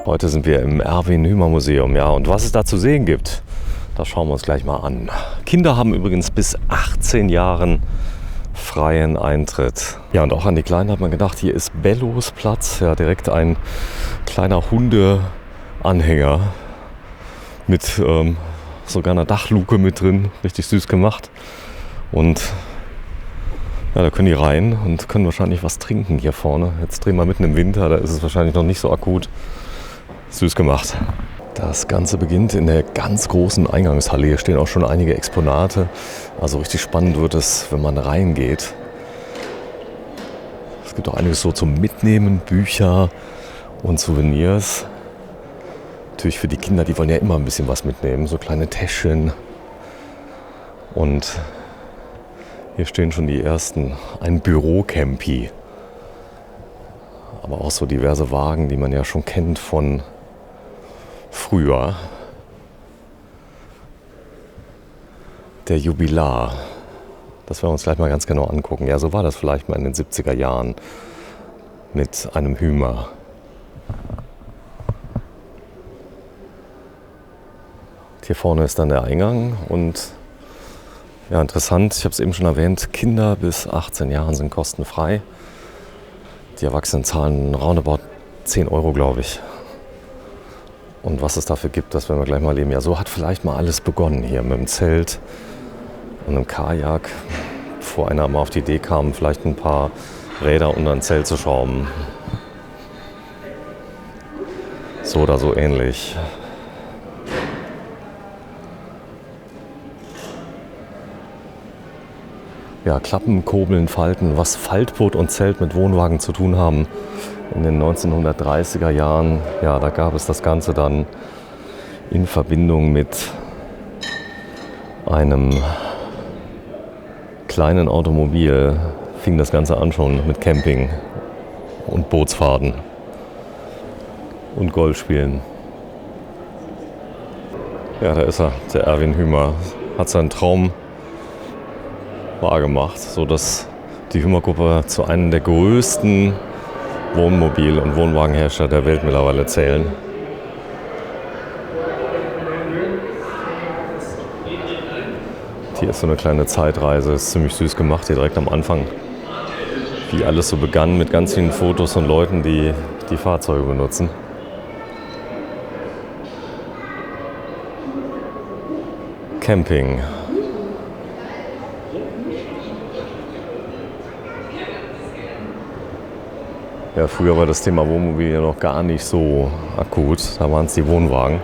Heute sind wir im Erwin-Hümer-Museum, ja, und was es da zu sehen gibt, das schauen wir uns gleich mal an. Kinder haben übrigens bis 18 Jahren freien Eintritt. Ja, und auch an die Kleinen hat man gedacht, hier ist Bellos Platz, ja, direkt ein kleiner Hundeanhänger mit sogar einer Dachluke mit drin, richtig süß gemacht. Und ja, da können die rein und können wahrscheinlich was trinken hier vorne. Jetzt drehen wir mitten im Winter, da ist es wahrscheinlich noch nicht so akut. Süß gemacht. Das Ganze beginnt in der ganz großen Eingangshalle. Hier stehen auch schon einige Exponate. Also richtig spannend wird es, wenn man reingeht. Es gibt auch einiges so zum Mitnehmen, Bücher und Souvenirs. Natürlich für die Kinder, die wollen ja immer ein bisschen was mitnehmen. So kleine Täschchen. Und hier stehen schon die ersten. Ein Bürocampi. Aber auch so diverse Wagen, die man ja schon kennt von früher. Der Jubilar. Das werden wir uns gleich mal ganz genau angucken. Ja, so war das vielleicht mal in den 70er Jahren mit einem Hümer. Hier vorne ist dann der Eingang und ja, interessant, ich habe es eben schon erwähnt, Kinder bis 18 Jahren sind kostenfrei. Die Erwachsenen zahlen roundabout 10 Euro, glaube ich. Und was es dafür gibt, das werden wir gleich mal erleben. Ja, so hat vielleicht mal alles begonnen hier mit dem Zelt und einem Kajak. Bevor einer mal auf die Idee kam, vielleicht ein paar Räder unter ein Zelt zu schrauben. So oder so ähnlich. Ja, Klappen, Kurbeln, Falten, was Faltboot und Zelt mit Wohnwagen zu tun haben. In den 1930er Jahren, ja, da gab es das Ganze dann in Verbindung mit einem kleinen Automobil. Fing das Ganze an schon mit Camping und Bootsfahrten und Golfspielen. Ja, da ist er, der Erwin Hümer. Hat seinen Traum wahrgemacht, sodass die Hümer-Gruppe zu einem der größten Wohnmobil- und Wohnwagenhersteller der Welt mittlerweile zählen. Hier ist so eine kleine Zeitreise, ist ziemlich süß gemacht, hier direkt am Anfang. Wie alles so begann mit ganz vielen Fotos von Leuten, die die Fahrzeuge benutzen. Camping. Ja, früher war das Thema Wohnmobil ja noch gar nicht so akut. Da waren es die Wohnwagen.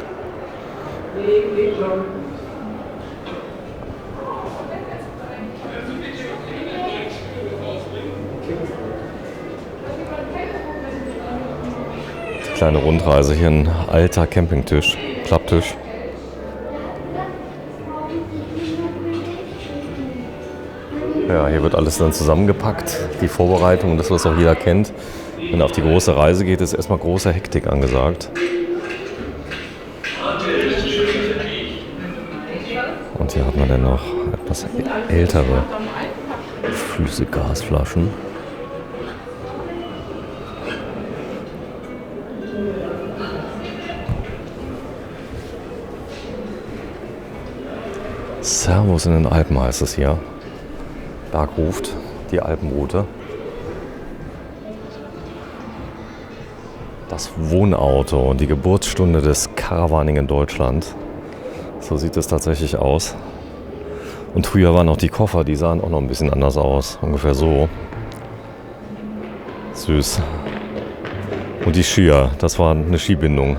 Die kleine Rundreise. Hier ein alter Campingtisch, Klapptisch. Ja, hier wird alles dann zusammengepackt. Die Vorbereitung, das was auch jeder kennt. Wenn er auf die große Reise geht, ist erstmal große Hektik angesagt. Und hier hat man dann noch etwas ältere Flüssiggasflaschen. Servus in den Alpen heißt es hier. Berg ruft, die Alpenroute. Das Wohnauto und die Geburtsstunde des Caravaning in Deutschland. So sieht es tatsächlich aus. Und früher waren auch die Koffer, die sahen auch noch ein bisschen anders aus. Ungefähr so. Süß. Und die Skier, das war eine Skibindung.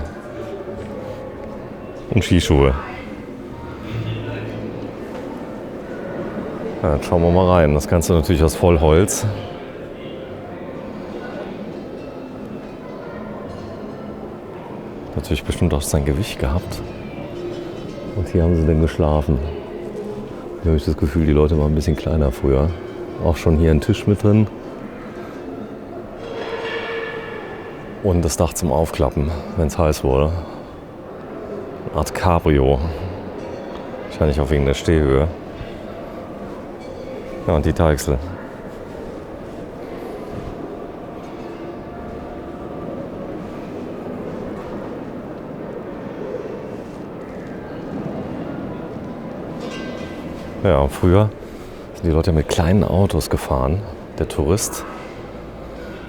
Und Skischuhe. Ja, jetzt schauen wir mal rein. Das Ganze natürlich aus Vollholz. Natürlich bestimmt auch sein Gewicht gehabt. Und hier haben sie dann geschlafen. Hier habe ich das Gefühl, die Leute waren ein bisschen kleiner früher. Auch schon hier ein Tisch mit drin. Und das Dach zum Aufklappen, wenn es heiß wurde. Eine Art Cabrio. Wahrscheinlich auch wegen der Stehhöhe. Ja, und die Deichsel. Ja, früher sind die Leute mit kleinen Autos gefahren. Der Tourist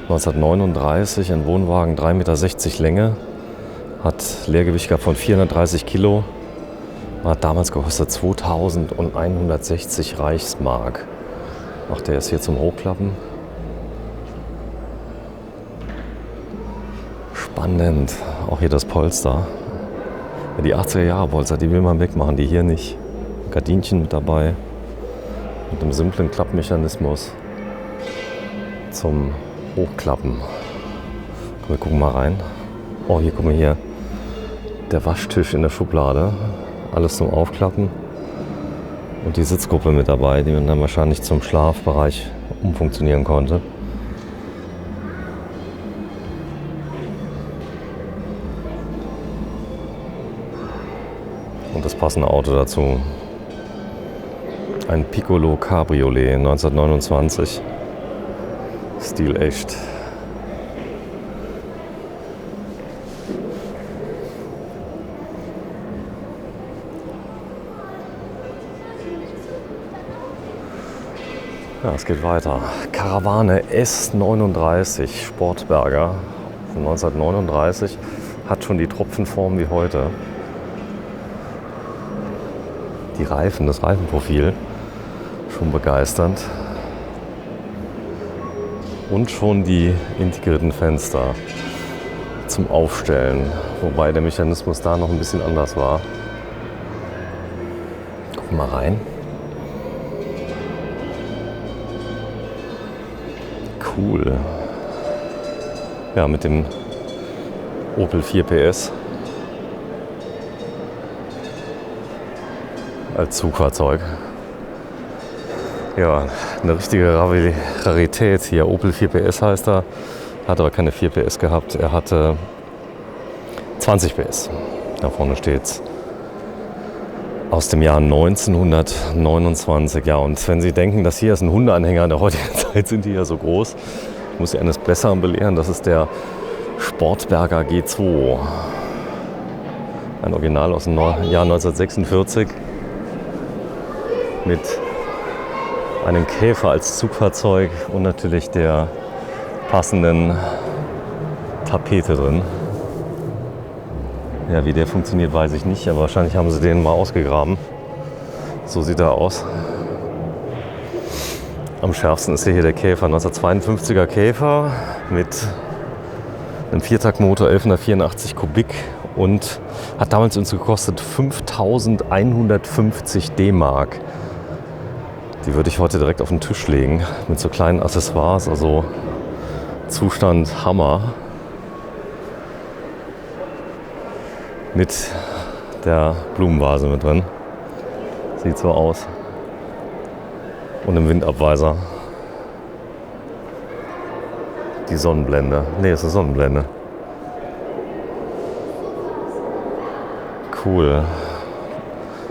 1939, ein Wohnwagen 3,60 Meter Länge, hat Leergewicht gehabt von 430 Kilo, hat damals gekostet 2160 Reichsmark. Ach, der ist hier zum Hochklappen. Spannend. Auch hier das Polster. Ja, die 80er Jahre Polster, die will man wegmachen, die hier nicht. Gardinchen mit dabei. Mit einem simplen Klappmechanismus zum Hochklappen. Wir gucken mal rein. Oh, hier, guck mal hier. Der Waschtisch in der Schublade. Alles zum Aufklappen. Und die Sitzgruppe mit dabei, die man dann wahrscheinlich zum Schlafbereich umfunktionieren konnte. Und das passende Auto dazu. Ein Piccolo Cabriolet 1929. Stil echt. Ja, es geht weiter. Karawane S39 Sportberger von 1939 hat schon die Tropfenform wie heute. Die Reifen, das Reifenprofil, schon begeisternd. Und schon die integrierten Fenster zum Aufstellen, wobei der Mechanismus da noch ein bisschen anders war. Gucken wir mal rein. Cool. Ja, mit dem Opel 4 PS als Zugfahrzeug. Ja, eine richtige Rarität hier. Opel 4 PS heißt er. Hat aber keine 4 PS gehabt. Er hatte 20 PS. Da vorne steht's. Aus dem Jahr 1929. Ja, und wenn Sie denken, das hier ist ein Hundeanhänger in der heutigen Zeit, sind die ja so groß. Ich muss Sie eines Besseren belehren. Das ist der Sportberger G2. Ein Original aus dem Jahr 1946. Mit einem Käfer als Zugfahrzeug und natürlich der passenden Tapete drin. Ja, wie der funktioniert, weiß ich nicht, aber wahrscheinlich haben sie den mal ausgegraben. So sieht er aus. Am schärfsten ist hier der Käfer, 1952er Käfer mit einem Viertaktmotor, 1184 Kubik und hat damals uns gekostet 5.150 D-Mark. Die würde ich heute direkt auf den Tisch legen mit so kleinen Accessoires, also Zustand Hammer. Mit der Blumenvase mit drin. Sieht so aus. Und im Windabweiser. Die Sonnenblende. Ne, ist eine Sonnenblende. Cool.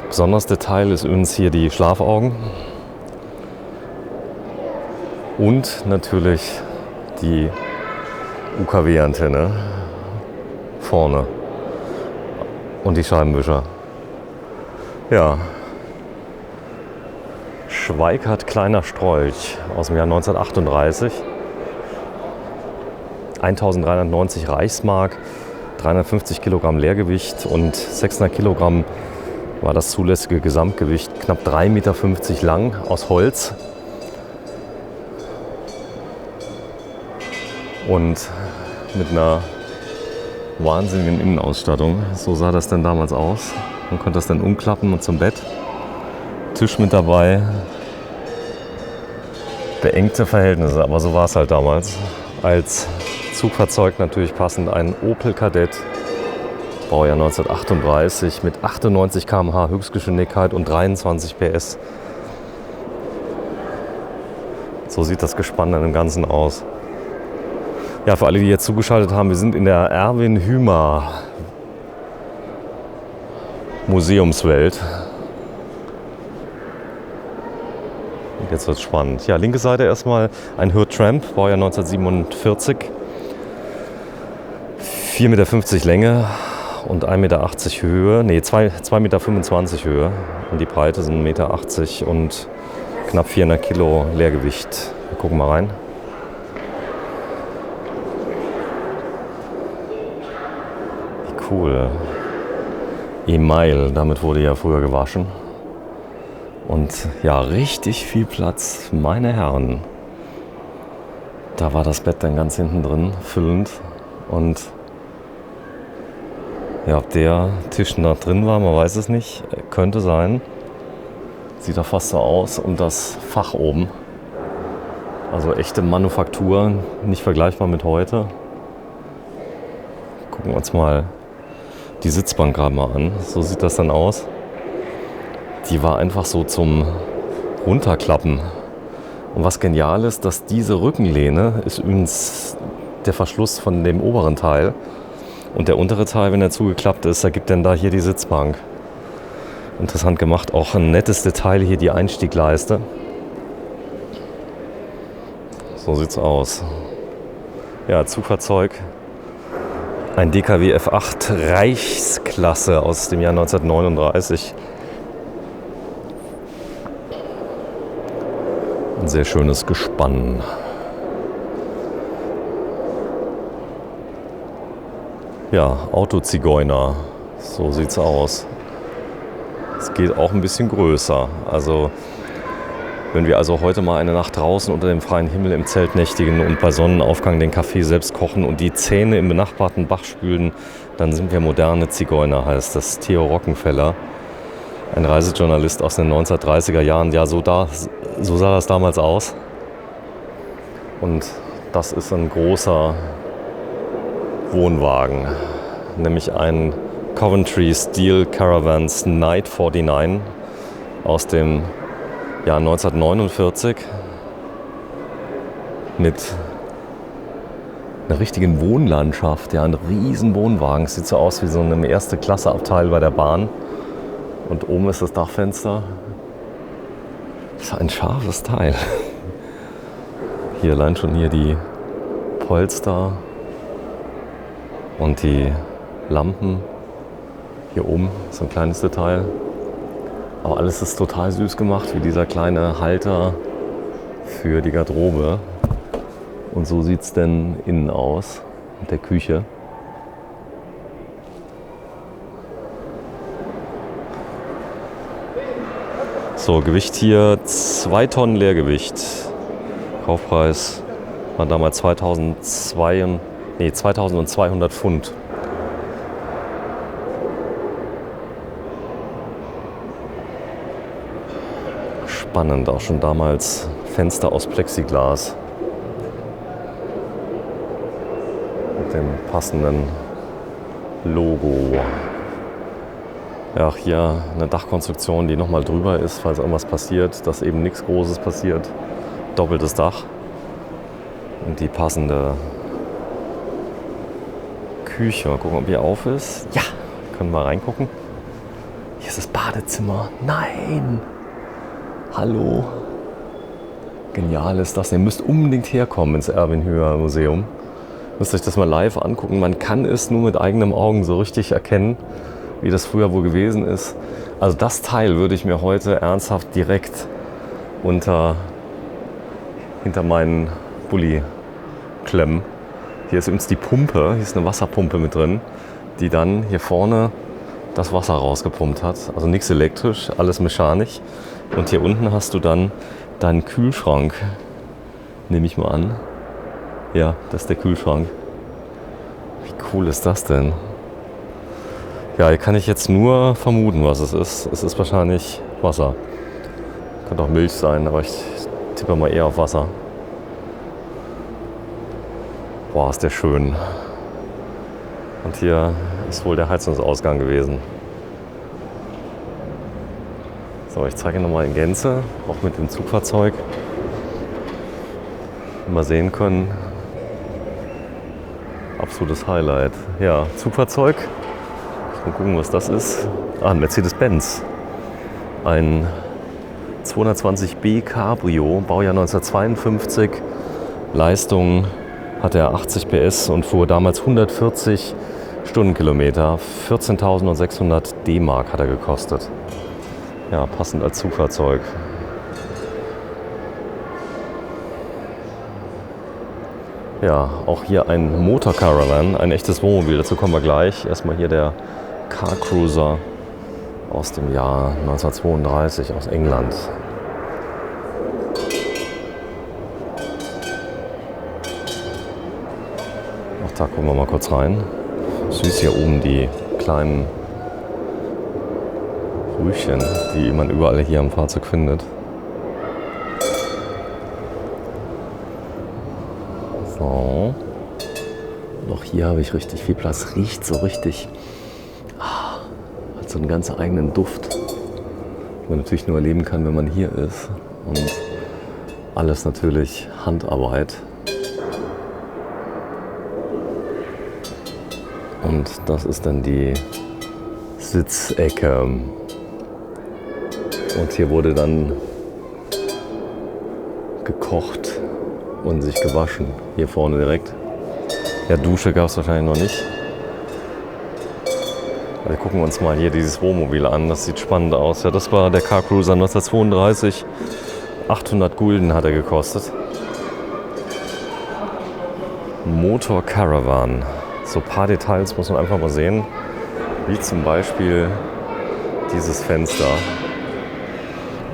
Besonderes Detail ist übrigens hier die Schlafaugen. Und natürlich die UKW-Antenne vorne. Und die Scheibenwischer. Ja. Schweikart Kleiner Strolch aus dem Jahr 1938. 1390 Reichsmark, 350 Kilogramm Leergewicht und 600 Kilogramm war das zulässige Gesamtgewicht. Knapp 3,50 Meter lang aus Holz. Und mit einer wahnsinnigen Innenausstattung. So sah das dann damals aus. Man konnte das dann umklappen und zum Bett. Tisch mit dabei. Beengte Verhältnisse, aber so war es halt damals. Als Zugfahrzeug natürlich passend ein Opel Kadett. Baujahr 1938 mit 98 km/h Höchstgeschwindigkeit und 23 PS. So sieht das Gespann dann im Ganzen aus. Ja, für alle, die jetzt zugeschaltet haben, wir sind in der Erwin Hümer Museumswelt. Und jetzt wird es spannend. Ja, linke Seite erstmal ein Hürth Tramp, Baujahr 1947. 4,50 Meter Länge und 1,80 Meter Höhe, nee 2,25 Meter Höhe und die Breite sind 1,80 Meter und knapp 400 Kilo Leergewicht. Wir gucken mal rein. Wie cool. Email, damit wurde ja früher gewaschen. Und ja, richtig viel Platz, meine Herren. Da war das Bett dann ganz hinten drin, füllend. Und ja, ob der Tisch da drin war, man weiß es nicht. Könnte sein. Sieht doch fast so aus. Und das Fach oben. Also echte Manufaktur, nicht vergleichbar mit heute. Gucken wir uns mal die Sitzbank gerade mal an. So sieht das dann aus. Die war einfach so zum Runterklappen. Und was genial ist, dass diese Rückenlehne ist übrigens der Verschluss von dem oberen Teil. Und der untere Teil, wenn er zugeklappt ist, ergibt dann da hier die Sitzbank. Interessant gemacht. Auch ein nettes Detail hier, die Einstiegleiste. So sieht's aus. Ja, Zugfahrzeug. Ein DKW F8 Reichsklasse aus dem Jahr 1939. Ein sehr schönes Gespann. Ja, Autozigeuner. So sieht's aus. Es geht auch ein bisschen größer. Also wenn wir also heute mal eine Nacht draußen unter dem freien Himmel im Zelt nächtigen und bei Sonnenaufgang den Kaffee selbst kochen und die Zähne im benachbarten Bach spülen, dann sind wir moderne Zigeuner, heißt das. Theo Rockenfeller, ein Reisejournalist aus den 1930er Jahren. Ja, so sah das damals aus. Und das ist ein großer Wohnwagen, nämlich ein Coventry Steel Caravans Night 49 aus dem Jahr 1949 mit einer richtigen Wohnlandschaft. Ja, ein riesen Wohnwagen. Sieht so aus wie so ein Erste-Klasse-Abteil bei der Bahn. Und oben ist das Dachfenster. Das ist ein scharfes Teil. Hier allein schon hier die Polster und die Lampen. Hier oben so ein kleines Detail. Aber alles ist total süß gemacht, wie dieser kleine Halter für die Garderobe. Und so sieht es denn innen aus, mit der Küche. So, Gewicht hier 2 Tonnen Leergewicht. Kaufpreis war damals 2200 Pfund. Spannend, auch schon damals Fenster aus Plexiglas mit dem passenden Logo. Ja, hier eine Dachkonstruktion, die nochmal drüber ist, falls irgendwas passiert, dass eben nichts Großes passiert. Doppeltes Dach und die passende Küche. Mal gucken, ob hier auf ist. Ja, können wir reingucken. Hier ist das Badezimmer. Nein! Hallo. Genial ist das. Ihr müsst unbedingt herkommen ins Erwin Höher Museum. Müsst euch das mal live angucken. Man kann es nur mit eigenen Augen so richtig erkennen, wie das früher wohl gewesen ist. Also das Teil würde ich mir heute ernsthaft direkt hinter meinen Bulli klemmen. Hier ist übrigens die Pumpe. Hier ist eine Wasserpumpe mit drin, die dann hier vorne das Wasser rausgepumpt hat. Also nichts elektrisch, alles mechanisch. Und hier unten hast du dann deinen Kühlschrank, nehme ich mal an. Ja, das ist der Kühlschrank. Wie cool ist das denn? Ja, hier kann ich jetzt nur vermuten, was es ist. Es ist wahrscheinlich Wasser. Könnte auch Milch sein, aber ich tippe mal eher auf Wasser. Boah, ist der schön. Und hier ist wohl der Heizungsausgang gewesen. So, ich zeige nochmal in Gänze, auch mit dem Zugfahrzeug. Mal sehen können. Absolutes Highlight. Ja, Zugfahrzeug. Mal gucken, was das ist. Ein Mercedes-Benz. Ein 220b Cabrio, Baujahr 1952. Leistung hatte er 80 PS und fuhr damals 140 Stundenkilometer. 14.600 D-Mark hat er gekostet. Ja, passend als Zugfahrzeug. Ja, auch hier ein Motorcaravan, ein echtes Wohnmobil, dazu kommen wir gleich. Erstmal hier der Car Cruiser aus dem Jahr 1932 aus England. Auch da gucken wir mal kurz rein. Süß hier oben die kleinen Rüschen, die man überall hier am Fahrzeug findet. So. Und auch hier habe ich richtig viel Platz. Riecht so richtig. Hat so einen ganz eigenen Duft. Den man natürlich nur erleben kann, wenn man hier ist. Und alles natürlich Handarbeit. Und das ist dann die Sitzecke. Und hier wurde dann gekocht und sich gewaschen. Hier vorne direkt. Ja, Dusche gab es wahrscheinlich noch nicht. Also gucken wir uns mal hier dieses Wohnmobil an. Das sieht spannend aus. Ja, das war der Car Cruiser 1932. 800 Gulden hat er gekostet. Motor Caravan. So ein paar Details muss man einfach mal sehen. Wie zum Beispiel dieses Fenster.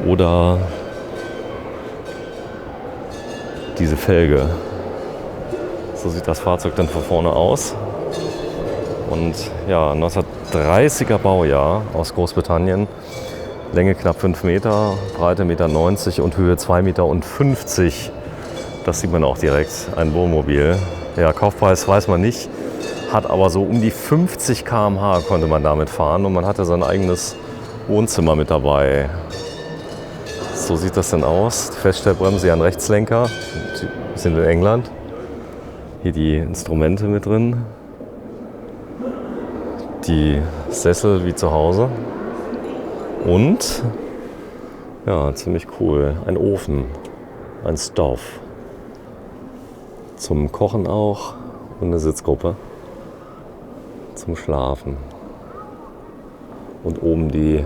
Oder diese Felge. So sieht das Fahrzeug dann von vorne aus. Und ja, 1930er Baujahr aus Großbritannien. Länge knapp 5 Meter, Breite 1,90 Meter und Höhe 2,50 Meter. Das sieht man auch direkt, ein Wohnmobil. Ja, Kaufpreis weiß man nicht, hat aber so um die 50 km/h konnte man damit fahren und man hatte sein eigenes Wohnzimmer mit dabei. So sieht das dann aus. Feststellbremse, hier ein Rechtslenker. Wir sind in England. Hier die Instrumente mit drin. Die Sessel wie zu Hause. Und, ja, ziemlich cool, ein Ofen, ein Stove. Zum Kochen auch und eine Sitzgruppe zum Schlafen. Und oben die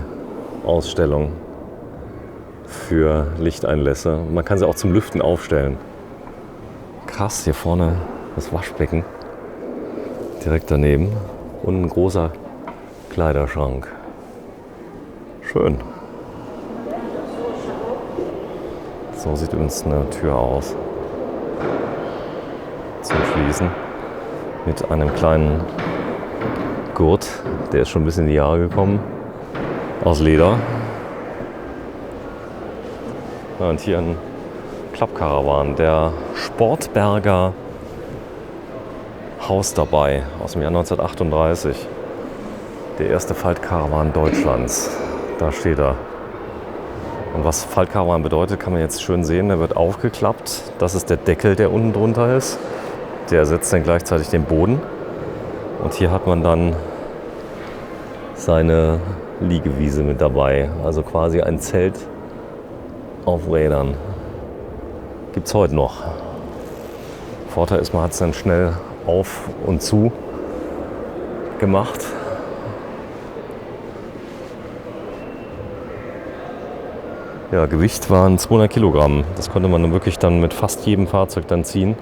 Ausstellung für Lichteinlässe. Man kann sie auch zum Lüften aufstellen. Krass, hier vorne das Waschbecken direkt daneben und ein großer Kleiderschrank. Schön. So sieht übrigens eine Tür aus. Zum Schließen. Mit einem kleinen Gurt. Der ist schon ein bisschen in die Jahre gekommen. Aus Leder. Ja, und hier ein Klappkarawan. Der Sportberger Haus dabei. Aus dem Jahr 1938. Der erste Faltkarawan Deutschlands. Da steht er. Und was Faltkarawan bedeutet, kann man jetzt schön sehen. Der wird aufgeklappt. Das ist der Deckel, der unten drunter ist. Der ersetzt dann gleichzeitig den Boden. Und hier hat man dann seine Liegewiese mit dabei. Also quasi ein Zelt auf Rädern. Gibt es heute noch. Vorteil ist, man hat es dann schnell auf und zu gemacht. Ja, Gewicht waren 200 Kilogramm. Das konnte man dann wirklich dann mit fast jedem Fahrzeug dann ziehen.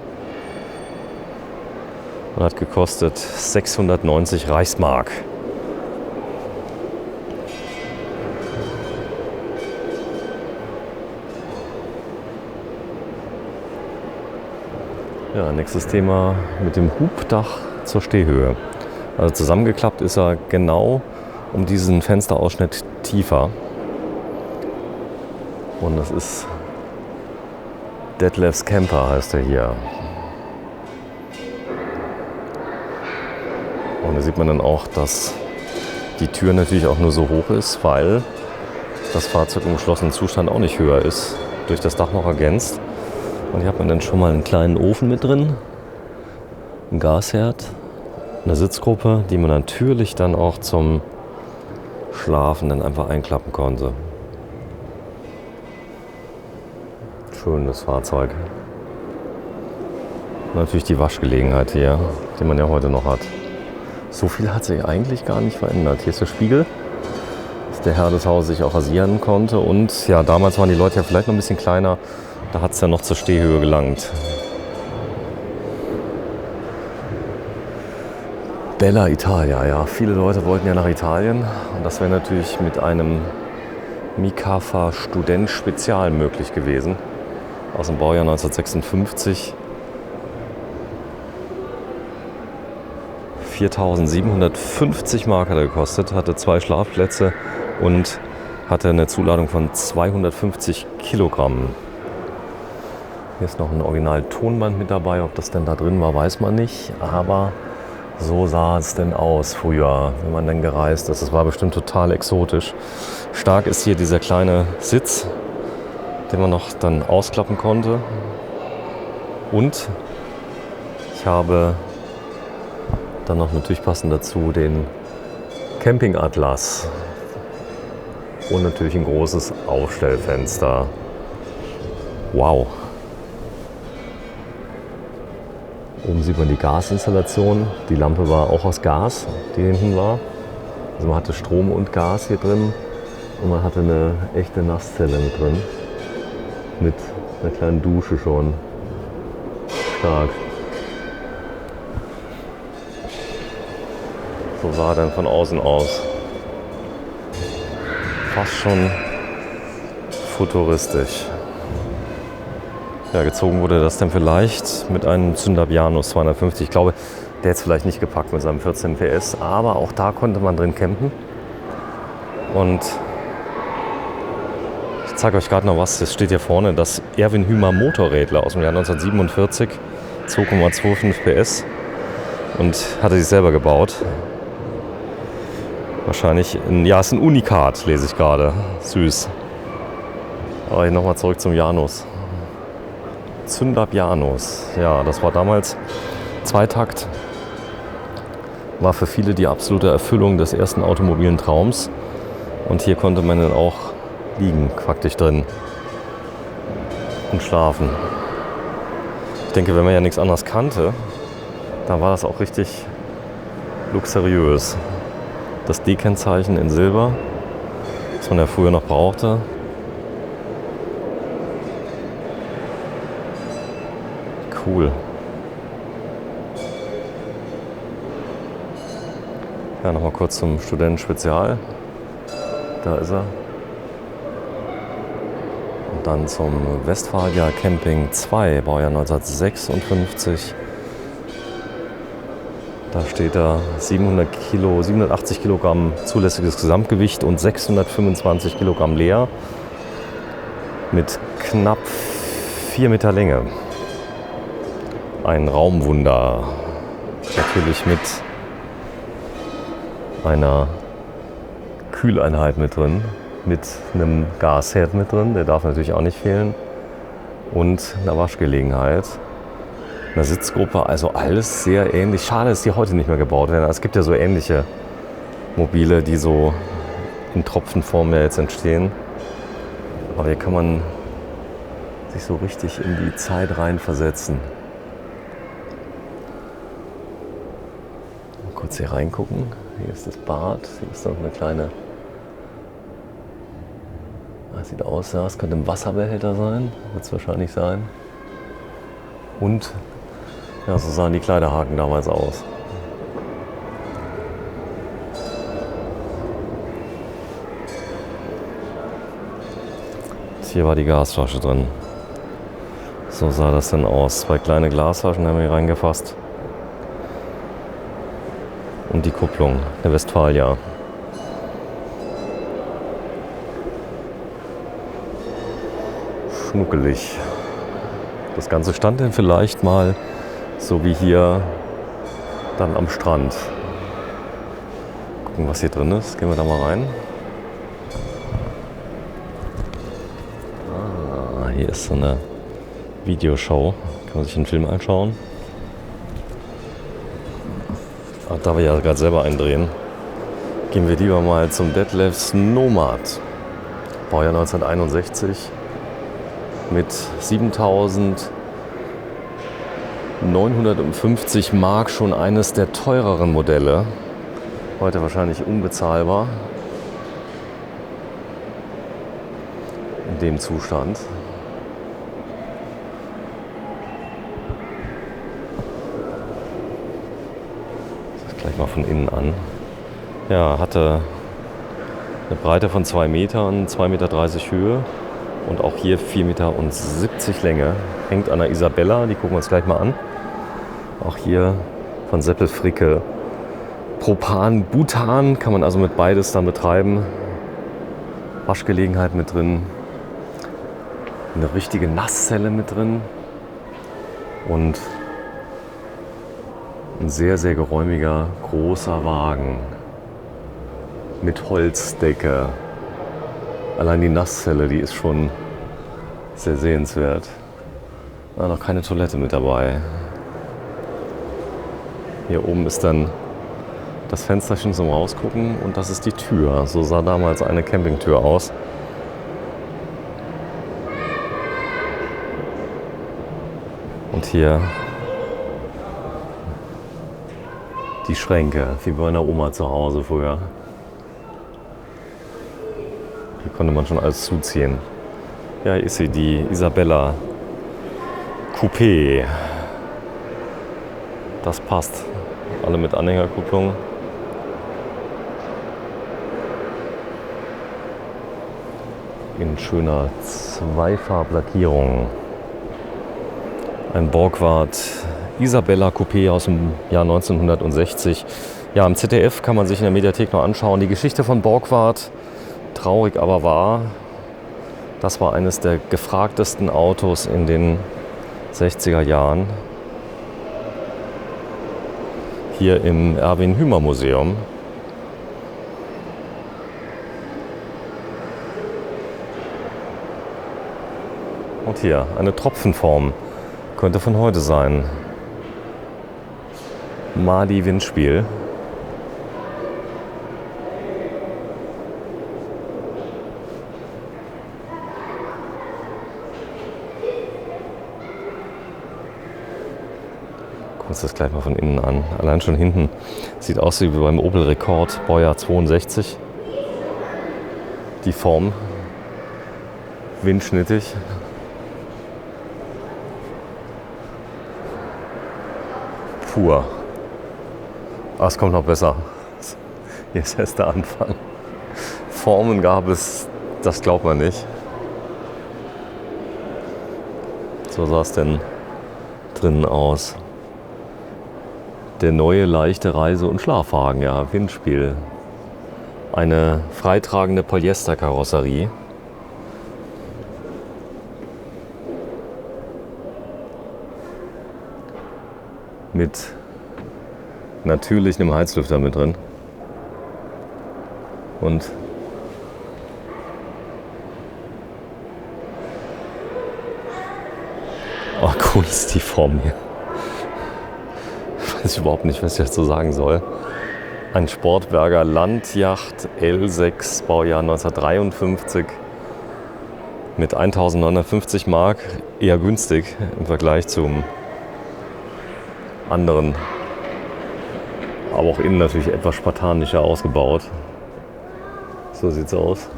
Und hat gekostet 690 Reichsmark. Ja, nächstes Thema mit dem Hubdach zur Stehhöhe. Also zusammengeklappt ist er genau um diesen Fensterausschnitt tiefer. Und das ist Detlefs Camper, heißt er hier. Und da sieht man dann auch, dass die Tür natürlich auch nur so hoch ist, weil das Fahrzeug im geschlossenen Zustand auch nicht höher ist, durch das Dach noch ergänzt. Und hier hat man dann schon mal einen kleinen Ofen mit drin, einen Gasherd, eine Sitzgruppe, die man natürlich dann auch zum Schlafen dann einfach einklappen konnte. Schönes Fahrzeug. Und natürlich die Waschgelegenheit hier, die man ja heute noch hat. So viel hat sich eigentlich gar nicht verändert. Hier ist der Spiegel, dass der Herr des Hauses sich auch rasieren konnte. Und ja, damals waren die Leute ja vielleicht noch ein bisschen kleiner. Da hat es ja noch zur Stehhöhe gelangt. Bella Italia, ja. Viele Leute wollten ja nach Italien. Und das wäre natürlich mit einem Micafa Student Spezial möglich gewesen. Aus dem Baujahr 1956. 4.750 Mark hat er gekostet, hatte 2 Schlafplätze und hatte eine Zuladung von 250 Kilogramm. Hier ist noch ein Original-Tonband mit dabei. Ob das denn da drin war, weiß man nicht. Aber so sah es denn aus früher, wenn man denn gereist ist. Es war bestimmt total exotisch. Stark ist hier dieser kleine Sitz, den man noch dann ausklappen konnte. Und ich habe dann noch natürlich passend dazu den Campingatlas und natürlich ein großes Aufstellfenster. Wow! Oben sieht man die Gasinstallation. Die Lampe war auch aus Gas, die hinten war. Also man hatte Strom und Gas hier drin und man hatte eine echte Nasszelle mit drin. Mit einer kleinen Dusche schon. Stark. So sah er dann von außen aus. Fast schon futuristisch. Ja, gezogen wurde das dann vielleicht mit einem Syndabianus 250. Ich glaube, der hätte es vielleicht nicht gepackt mit seinem 14 PS, aber auch da konnte man drin campen. Und ich zeige euch gerade noch was, das steht hier vorne, das Erwin Hymer Motorrädler aus dem Jahr 1947, 2,25 PS und hatte sich selber gebaut. Wahrscheinlich, ist ein Unikat, lese ich gerade. Süß. Aber hier nochmal zurück zum Janus. Syndabianus. Ja, das war damals Zweitakt. War für viele die absolute Erfüllung des ersten automobilen Traums. Und hier konnte man dann auch liegen, praktisch drin. Und schlafen. Ich denke, wenn man ja nichts anderes kannte, dann war das auch richtig luxuriös. Das D-Kennzeichen in Silber, was man ja früher noch brauchte. Cool. Ja, nochmal kurz zum Studenten-Spezial. Da ist er. Und dann zum Westfalia Camping 2, Baujahr 1956. Da steht da 780 Kilogramm zulässiges Gesamtgewicht und 625 Kilogramm leer mit knapp 4 Meter Länge. Ein Raumwunder. Natürlich mit einer Kühleinheit mit drin, mit einem Gasherd mit drin, der darf natürlich auch nicht fehlen, und einer Waschgelegenheit. Eine Sitzgruppe, also alles sehr ähnlich. Schade, dass die heute nicht mehr gebaut werden. Es gibt ja so ähnliche Mobile, die so in Tropfenform ja jetzt entstehen. Aber hier kann man sich so richtig in die Zeit reinversetzen. Mal kurz hier reingucken. Hier ist das Bad. Hier ist noch eine kleine... Das sieht aus, ja, es könnte ein Wasserbehälter sein. Wird es wahrscheinlich sein. Und ja, so sahen die Kleiderhaken damals aus. Hier war die Gasflasche drin. So sah das dann aus. 2 kleine Glasflaschen haben wir hier reingefasst. Und die Kupplung, der Westfalia. Schnuckelig. Das Ganze stand dann vielleicht mal so wie hier dann am Strand. Gucken, was hier drin ist. Gehen wir da mal rein. Hier ist so eine Videoshow. Kann man sich einen Film anschauen. Ach, da wir ja gerade selber eindrehen, gehen wir lieber mal zum Detlefs Nomad. Baujahr 1961 mit 7.000 950 Mark, schon eines der teureren Modelle. Heute wahrscheinlich unbezahlbar. In dem Zustand. Das gleich mal von innen an. Ja, hatte eine Breite von 2 Metern, 2,30 Meter Höhe und auch hier 4,70 Meter Länge. Hängt an der Isabella, die gucken wir uns gleich mal an. Auch hier von Seppel Fricke. Propan, Butan kann man also mit beides dann betreiben. Waschgelegenheit mit drin. Eine richtige Nasszelle mit drin. Und ein sehr, sehr geräumiger, großer Wagen. Mit Holzdecke. Allein die Nasszelle, die ist schon sehr sehenswert. Noch keine Toilette mit dabei. Hier oben ist dann das Fensterchen zum Rausgucken und das ist die Tür. So sah damals eine Campingtür aus. Und hier die Schränke, wie bei meiner Oma zu Hause früher. Hier konnte man schon alles zuziehen. Ja, hier ist sie, die Isabella Coupé. Das passt. Alle mit Anhängerkupplung. In schöner Zweifarblackierung. Ein Borgward Isabella Coupé aus dem Jahr 1960. Ja, im ZDF kann man sich in der Mediathek noch anschauen. Die Geschichte von Borgward, traurig aber wahr. Das war eines der gefragtesten Autos in den 60er Jahren. Hier im Erwin-Hümer-Museum. Und hier eine Tropfenform. Könnte von heute sein. Madi Windspiel. Gucken wir uns das gleich mal von innen an. Allein schon hinten sieht aus wie beim Opel Rekord Baujahr 62. Die Form windschnittig. Pur. Aber es kommt noch besser. Hier ist erst der Anfang. Formen gab es, das glaubt man nicht. So sah es denn drinnen aus. Der neue leichte Reise- und Schlafwagen, ja, Windspiel. Eine freitragende Polyesterkarosserie. Mit natürlich einem Heizlüfter mit drin. Und oh, cool ist die Form hier. Ich weiß überhaupt nicht, was ich dazu sagen soll. Ein Sportberger Landjacht L6, Baujahr 1953. Mit 1950 Mark, eher günstig im Vergleich zum anderen, aber auch innen natürlich etwas spartanischer ausgebaut. So sieht's aus.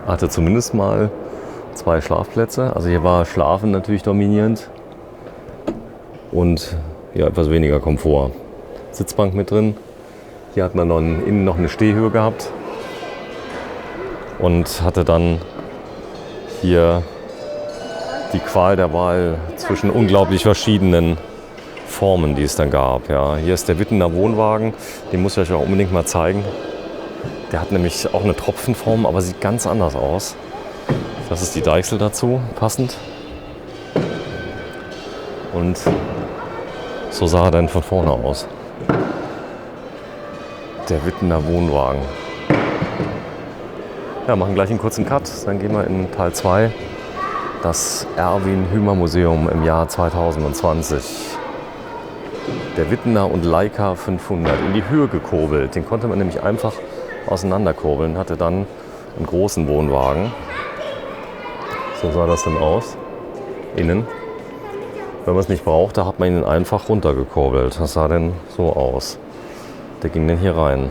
Hatte zumindest mal 2 Schlafplätze. Also hier war Schlafen natürlich dominierend und ja, etwas weniger Komfort. Sitzbank mit drin. Hier hat man noch innen noch eine Stehhöhe gehabt und hatte dann hier die Qual der Wahl zwischen unglaublich verschiedenen Formen, die es dann gab. Ja, hier ist der Wittener Wohnwagen, den muss ich euch auch unbedingt mal zeigen. Der hat nämlich auch eine Tropfenform, aber sieht ganz anders aus. Das ist die Deichsel dazu, passend. Und so sah er dann von vorne aus. Der Wittener Wohnwagen. Ja, machen gleich einen kurzen Cut, dann gehen wir in Teil 2. Das Erwin-Hümer-Museum im Jahr 2020. Der Wittener und Leica 500 in die Höhe gekurbelt. Den konnte man nämlich einfach auseinanderkurbeln. Hatte dann einen großen Wohnwagen. So sah das dann aus. Innen. Wenn man es nicht brauchte, hat man ihn einfach runtergekurbelt. Das sah dann so aus. Der ging dann hier rein.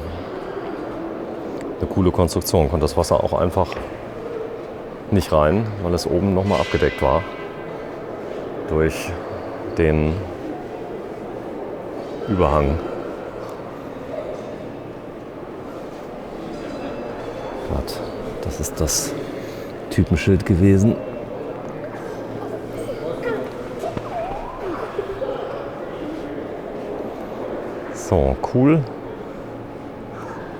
Eine coole Konstruktion. Konnte das Wasser auch einfach nicht rein, weil es oben nochmal abgedeckt war. Durch den Überhang. Das ist das Typenschild gewesen. So, cool.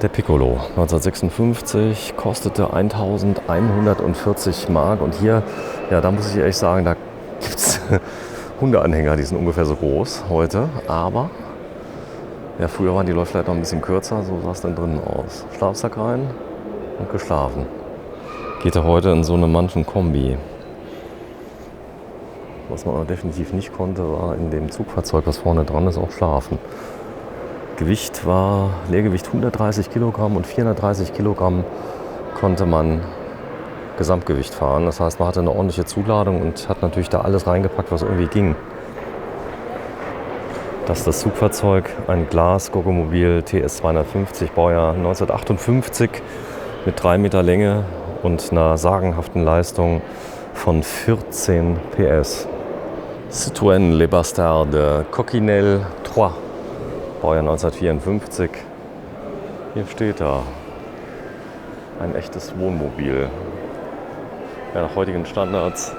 Der Piccolo 1956 kostete 1140 Mark. Und hier, ja, da muss ich ehrlich sagen, da gibt es Hundeanhänger, die sind ungefähr so groß heute. Aber ja, früher waren die Läufe vielleicht noch ein bisschen kürzer, so sah es dann drinnen aus. Schlafsack rein und geschlafen. Geht er heute in so eine manchen Kombi. Was man aber definitiv nicht konnte, war in dem Zugfahrzeug, was vorne dran ist, auch schlafen. Gewicht war Leergewicht 130 Kilogramm und 430 Kilogramm konnte man Gesamtgewicht fahren. Das heißt, man hatte eine ordentliche Zuladung und hat natürlich da alles reingepackt, was irgendwie ging. Das ist das Zugfahrzeug, ein Glas-Goggomobil TS 250, Baujahr 1958 mit 3 Meter Länge und einer sagenhaften Leistung von 14 PS. Citroën Le Bastard de Coccinelle 3, Baujahr 1954. Hier steht er. Ein echtes Wohnmobil. Ja, nach heutigen Standards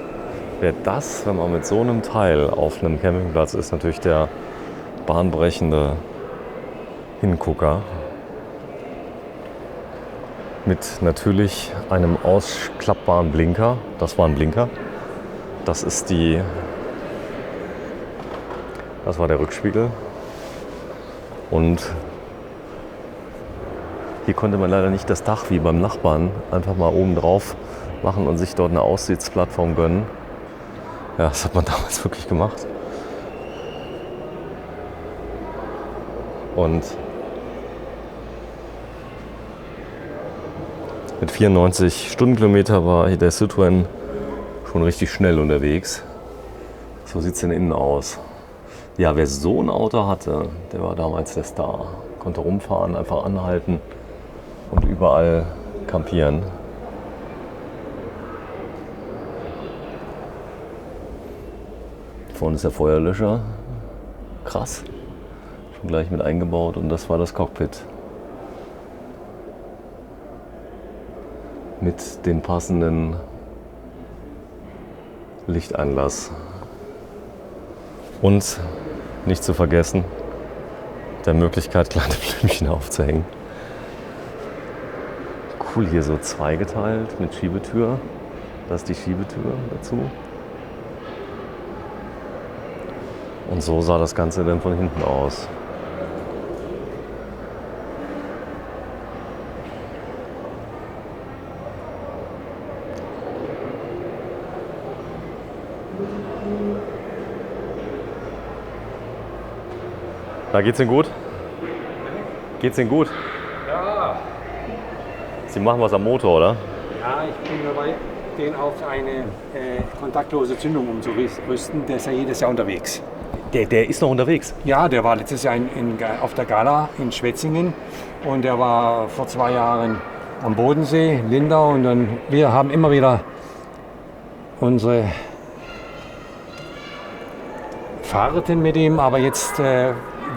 wäre das, wenn man mit so einem Teil auf einem Campingplatz ist, natürlich der bahnbrechende Hingucker. Mit natürlich einem ausklappbaren Blinker. Das war ein Blinker. Das war der Rückspiegel. Und hier konnte man leider nicht das Dach wie beim Nachbarn einfach mal oben drauf machen und sich dort eine Aussichtsplattform gönnen. Ja, das hat man damals wirklich gemacht. Und mit 94 Stundenkilometer war hier der Citroën schon richtig schnell unterwegs. So sieht es denn innen aus. Ja, wer so ein Auto hatte, der war damals der Star. Konnte rumfahren, einfach anhalten und überall campieren. Vorne ist der Feuerlöscher. Krass. Schon gleich mit eingebaut und das war das Cockpit. Mit dem passenden Lichteinlass. Und nicht zu vergessen, der Möglichkeit, kleine Blümchen aufzuhängen. Cool, hier so zweigeteilt mit Schiebetür. Das ist die Schiebetür dazu. Und so sah das Ganze dann von hinten aus. Na, geht's Ihnen gut? Geht's Ihnen gut? Ja. Sie machen was am Motor, oder? Ja, ich bin dabei, den auf eine kontaktlose Zündung umzurüsten. Der ist ja jedes Jahr unterwegs. Der ist noch unterwegs? Ja, der war letztes Jahr auf der Gala in Schwetzingen und der war vor 2 Jahren am Bodensee, Lindau. Und dann, wir haben immer wieder unsere Fahrten mit ihm, aber jetzt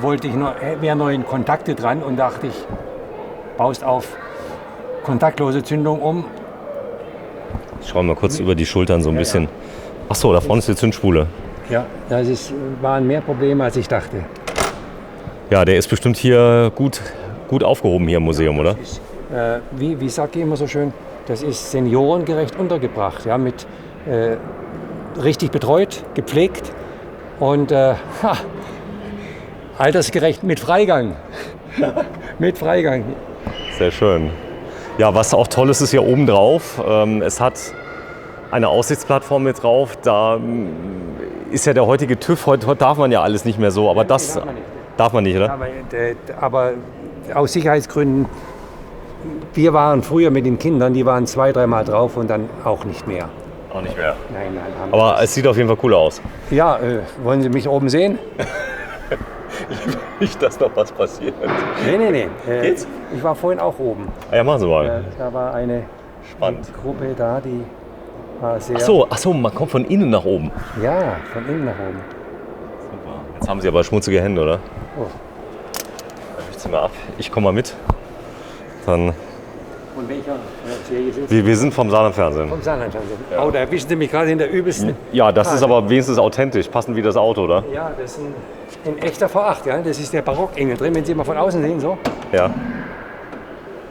wollte ich noch mehr neue Kontakte dran und dachte ich, baust auf kontaktlose Zündung um. Schauen wir kurz über die Schultern so ein bisschen. Ach so, da vorne ist die Zündspule. Ja, waren mehr Probleme, als ich dachte. Ja, der ist bestimmt hier gut aufgehoben hier im Museum, oder? Ist, wie sagt ihr immer so schön, das ist seniorengerecht untergebracht, ja, mit richtig betreut, gepflegt und altersgerecht mit Freigang. Mit Freigang. Sehr schön. Ja, was auch toll ist, ist hier oben drauf. Es hat eine Aussichtsplattform mit drauf. Da ist ja der heutige TÜV, heute darf man ja alles nicht mehr so, aber das darf man nicht, oder? Aber aus Sicherheitsgründen, wir waren früher mit den Kindern, die waren 2-3 Mal drauf und dann auch nicht mehr. Auch nicht mehr. Nein, haben Aber es sieht auf jeden Fall cool aus. Ja, wollen Sie mich oben sehen? Nicht, dass noch was passiert. Nee. Geht's? Ich war vorhin auch oben. Ah, ja, machen Sie mal. Da war eine Spannend. Gruppe da, die war sehr... Ach so, man kommt von innen nach oben. Ja, von innen nach oben. Super. Jetzt haben Sie aber schmutzige Hände, oder? Oh. Dann wicht Sie mal ab. Ich komme mal mit. Dann... Von welcher Serie sind Sie? Wir sind vom Saarland-Fernsehen. Vom Saarland-Fernsehen. Oh, da erwischen Sie mich gerade in der übelsten... Ja, das ist aber wenigstens authentisch. Passend wie das Auto, oder? Ja, das ist ein echter V8, ja. Das ist der Barockengel drin, wenn Sie mal von außen sehen, so. Ja.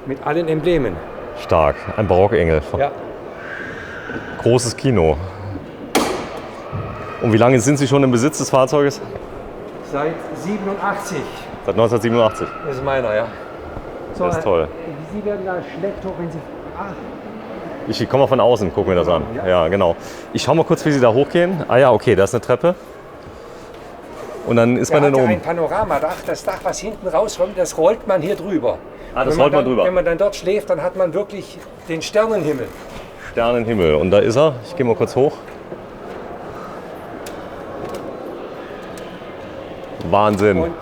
Mit allen Emblemen. Stark. Ein Barockengel. Ja. Großes Kino. Und wie lange sind Sie schon im Besitz des Fahrzeuges? Seit 87. Seit 1987. Das ist meiner, ja. So, Das ist toll. Sie werden da schlecht hoch, wenn Sie... Ich komme mal von außen, guck mir das an. Ja. Ja, genau. Ich schau mal kurz, wie Sie da hochgehen. Ah ja, okay, da ist eine Treppe. Und dann ist man Der dann hat ja oben. ein Panoramadach. Das Dach, was hinten rauskommt, das rollt man hier drüber. Ah, das Wenn rollt man dann, drüber. Wenn man dann dort schläft, dann hat man wirklich den Sternenhimmel. Sternenhimmel. Und da ist er. Ich gehe mal kurz hoch. Wahnsinn. Und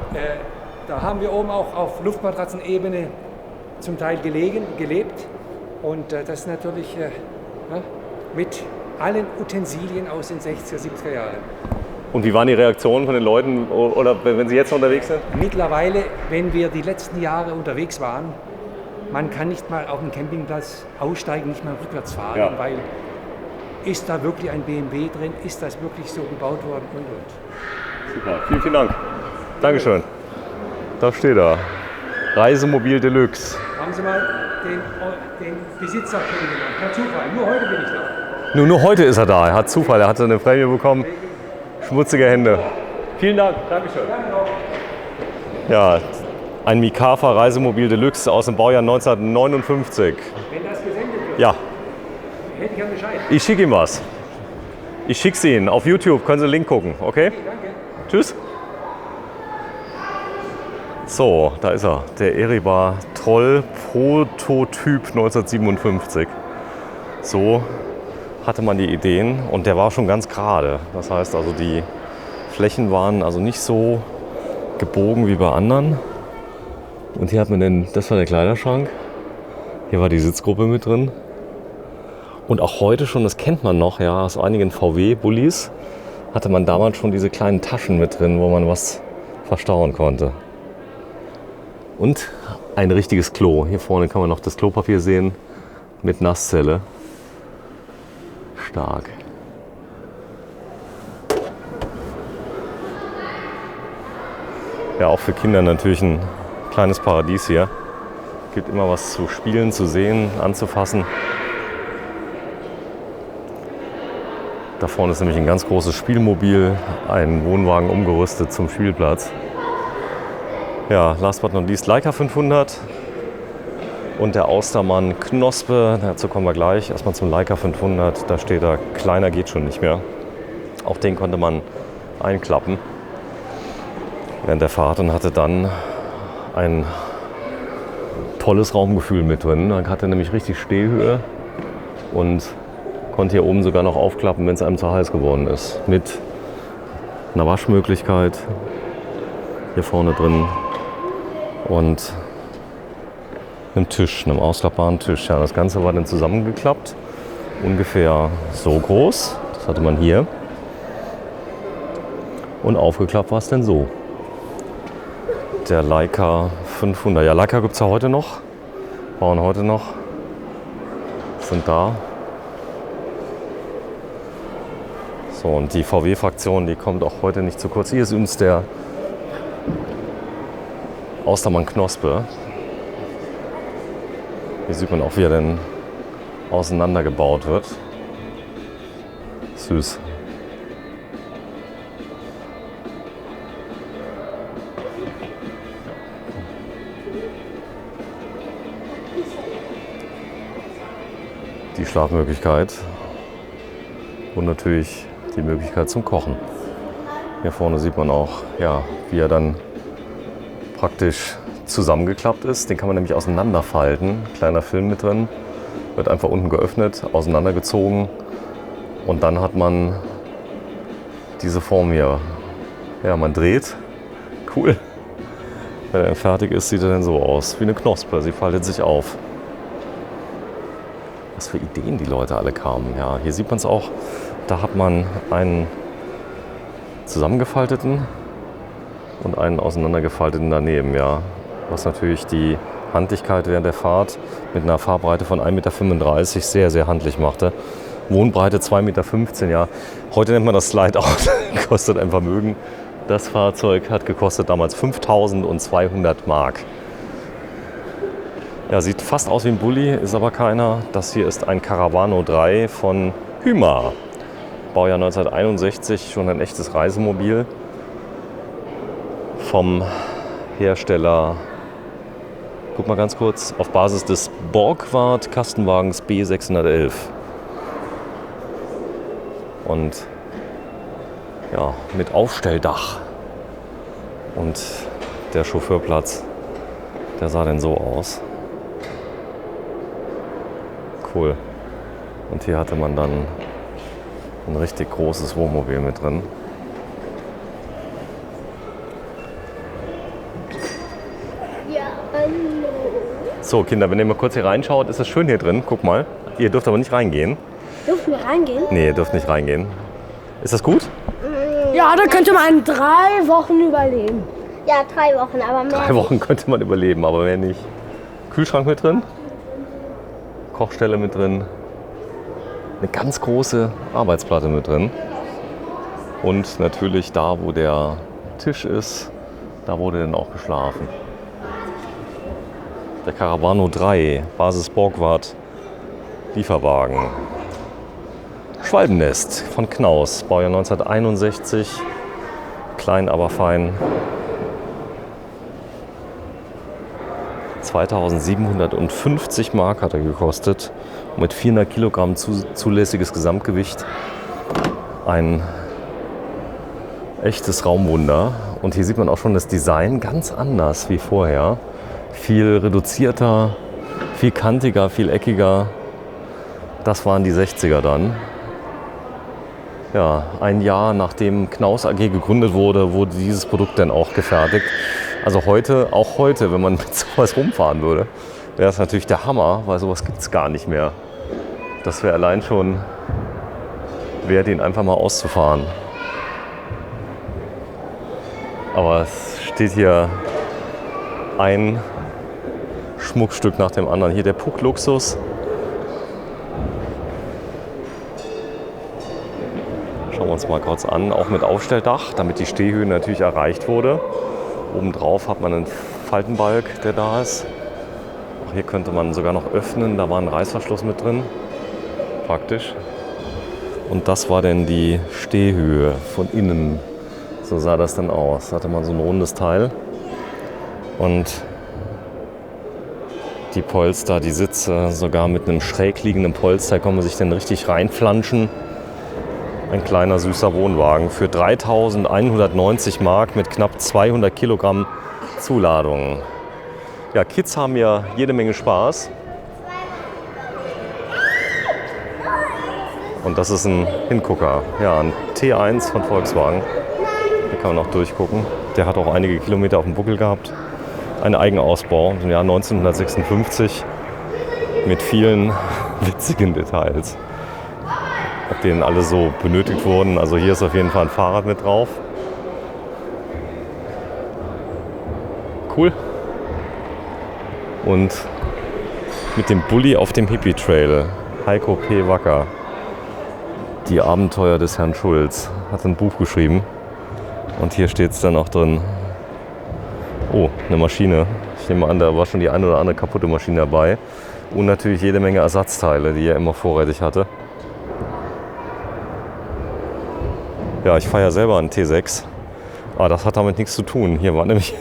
da haben wir oben auch auf Luftmatratzenebene zum Teil gelebt. Und das natürlich mit allen Utensilien aus den 60er, 70er Jahren. Und wie waren die Reaktionen von den Leuten, oder wenn Sie jetzt noch unterwegs sind? Mittlerweile, wenn wir die letzten Jahre unterwegs waren, man kann nicht mal auf dem Campingplatz aussteigen, nicht mal rückwärts fahren, Ja. weil ist da wirklich ein BMW drin, ist das wirklich so gebaut worden und. Super, vielen Dank. Dankeschön. Da steht er. Reisemobil Deluxe. Haben Sie mal den Besitzer kennengelernt? Per Zufall, nur heute bin ich da. Nur heute ist er da. Er hat Zufall. Er hatte eine Prämie bekommen. Schmutzige Hände. Vielen Dank. Dankeschön. Ja, ein Mikafa Reisemobil Deluxe aus dem Baujahr 1959. Wenn das gesendet wird, Ja, hätte ich ja Bescheid. ich schicke ihm was. Ich schicke es Ihnen. Auf YouTube können Sie den Link gucken. Okay? Danke. Tschüss. So, da ist er. Der Eribar Troll Prototyp 1957. So hatte man die Ideen und der war schon ganz gerade. Das heißt also, die Flächen waren also nicht so gebogen wie bei anderen. Und hier hat man das war der Kleiderschrank. Hier war die Sitzgruppe mit drin. Und auch heute schon, das kennt man noch, ja, aus einigen VW-Bullis, hatte man damals schon diese kleinen Taschen mit drin, wo man was verstauen konnte. Und ein richtiges Klo. Hier vorne kann man noch das Klopapier sehen mit Nasszelle. Stark. Ja, auch für Kinder natürlich ein kleines Paradies hier. Gibt immer was zu spielen, zu sehen, anzufassen. Da vorne ist nämlich ein ganz großes Spielmobil, ein Wohnwagen umgerüstet zum Spielplatz. Ja, last but not least Leica 500 und der Austermann Knospe. Dazu kommen wir gleich. Erstmal zum Leica 500. Da steht da, kleiner geht schon nicht mehr. Auch den konnte man einklappen während der Fahrt und hatte dann ein tolles Raumgefühl mit drin. Man hatte nämlich richtig Stehhöhe und konnte hier oben sogar noch aufklappen, wenn es einem zu heiß geworden ist. Mit einer Waschmöglichkeit hier vorne drin und einem Tisch, einem ausklappbaren Tisch. Ja, das Ganze war dann zusammengeklappt, ungefähr so groß. Das hatte man hier. Und aufgeklappt war es dann so. Der Leica 500. Ja, Leica gibt es ja heute noch. Bauen heute noch. Sind da. So, und die VW-Fraktion, die kommt auch heute nicht zu kurz. Hier ist übrigens der Austermann Knospe. Hier sieht man auch, wie er denn auseinandergebaut wird. Süß. Die Schlafmöglichkeit und natürlich die Möglichkeit zum Kochen. Hier vorne sieht man auch, ja, wie er dann praktisch zusammengeklappt ist. Den kann man nämlich auseinanderfalten. Kleiner Film mit drin. Wird einfach unten geöffnet, auseinandergezogen Und dann hat man diese Form hier. Ja, man dreht. Cool. Wenn er dann fertig ist, sieht er dann so aus. Wie eine Knospe. Sie faltet sich auf. Was für Ideen die Leute alle kamen. Ja, hier sieht man es auch. Da hat man einen zusammengefalteten und einen auseinandergefalteten daneben. Ja. Was natürlich die Handlichkeit während der Fahrt mit einer Fahrbreite von 1,35 Meter sehr, sehr handlich machte. Wohnbreite 2,15 Meter. Ja. Heute nennt man das Slide-Out. Kostet ein Vermögen. Das Fahrzeug hat gekostet damals 5.200 Mark. Ja, sieht fast aus wie ein Bulli, ist aber keiner. Das hier ist ein Caravano 3 von Hyma. Baujahr 1961, schon ein echtes Reisemobil. Vom Hersteller, guck mal ganz kurz, auf Basis des Borgward Kastenwagens B611. Und ja, mit Aufstelldach. Und der Chauffeurplatz, der sah dann so aus. Cool. Und hier hatte man dann ein richtig großes Wohnmobil mit drin. Ja, hallo. So, Kinder, wenn ihr mal kurz hier reinschaut, ist es schön hier drin. Guck mal. Ihr dürft aber nicht reingehen. Dürfen wir reingehen? Nee, ihr dürft nicht reingehen. Ist das gut? Ja, da könnte man 3 Wochen überleben. Ja, 3 Wochen, aber mehr 3 Wochen könnte man überleben, aber mehr nicht. Kühlschrank mit drin. Kochstelle mit drin. Eine ganz große Arbeitsplatte mit drin. Und natürlich da, wo der Tisch ist, da wurde dann auch geschlafen. Der Caravano 3, Basis Borgward, Lieferwagen. Schwalbennest von Knaus, Baujahr 1961. Klein, aber fein. 2.750 Mark hat er gekostet. Mit 400 Kilogramm zulässiges Gesamtgewicht. Ein echtes Raumwunder. Und hier sieht man auch schon das Design ganz anders wie vorher. Viel reduzierter, viel kantiger, viel eckiger. Das waren die 60er dann. Ja, ein Jahr nachdem Knaus AG gegründet wurde, wurde dieses Produkt dann auch gefertigt. Also heute, auch heute, wenn man mit sowas rumfahren würde, wäre das natürlich der Hammer, weil sowas gibt es gar nicht mehr. Das wäre allein schon wert, ihn einfach mal auszufahren. Aber es steht hier ein Schmuckstück nach dem anderen. Hier der Puck Luxus. Schauen wir uns mal kurz an, auch mit Aufstelldach, damit die Stehhöhe natürlich erreicht wurde. Obendrauf hat man einen Faltenbalg, der da ist. Auch hier könnte man sogar noch öffnen, da war ein Reißverschluss mit drin. Praktisch. Und das war dann die Stehhöhe von innen. So sah das dann aus. Da hatte man so ein rundes Teil. Und die Polster, die Sitze, sogar mit einem schräg liegenden Polster, kann man sich dann richtig reinflanschen. Ein kleiner, süßer Wohnwagen für 3.190 Mark mit knapp 200 Kilogramm Zuladung. Ja, Kids haben ja jede Menge Spaß. Und das ist ein Hingucker. Ja, ein T1 von Volkswagen. Hier kann man noch durchgucken. Der hat auch einige Kilometer auf dem Buckel gehabt. Ein Eigenausbau im Jahr 1956 mit vielen witzigen Details. Ob denen alle so benötigt wurden. Also hier ist auf jeden Fall ein Fahrrad mit drauf. Cool. Und mit dem Bulli auf dem Hippie Trail. Heiko P. Wacker. Die Abenteuer des Herrn Schulz. Hat ein Buch geschrieben. Und hier steht es dann auch drin. Oh, eine Maschine. Ich nehme an, da war schon die eine oder andere kaputte Maschine dabei. Und natürlich jede Menge Ersatzteile, die er immer vorrätig hatte. Ja, ich fahre ja selber einen T6, aber das hat damit nichts zu tun. Hier war nämlich,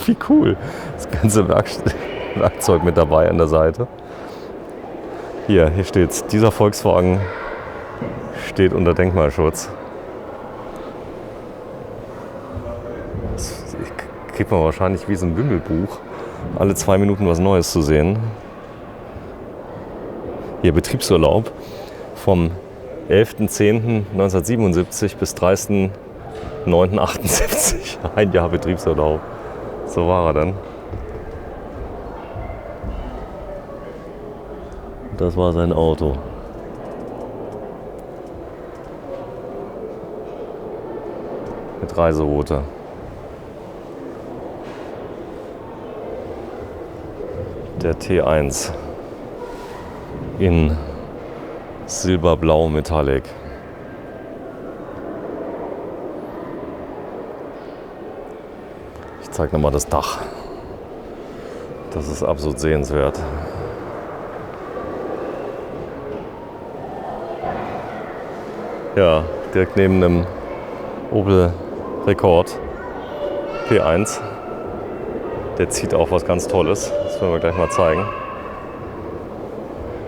wie cool, das ganze Werkzeug mit dabei an der Seite. Hier steht's. Dieser Volkswagen steht unter Denkmalschutz. Das kriegt man wahrscheinlich wie so ein Wimmelbuch, alle 2 Minuten was Neues zu sehen. Hier Betriebsurlaub vom 11.10.1977 bis 30.09.78. Ein Jahr Betriebserlaub. So war er dann. Das war sein Auto. Mit Reiseroute. Der T1 in Silberblau Metallic. Ich zeige nochmal das Dach. Das ist absolut sehenswert. Ja, direkt neben einem Opel Rekord P1. Der zieht auch was ganz Tolles. Das werden wir gleich mal zeigen.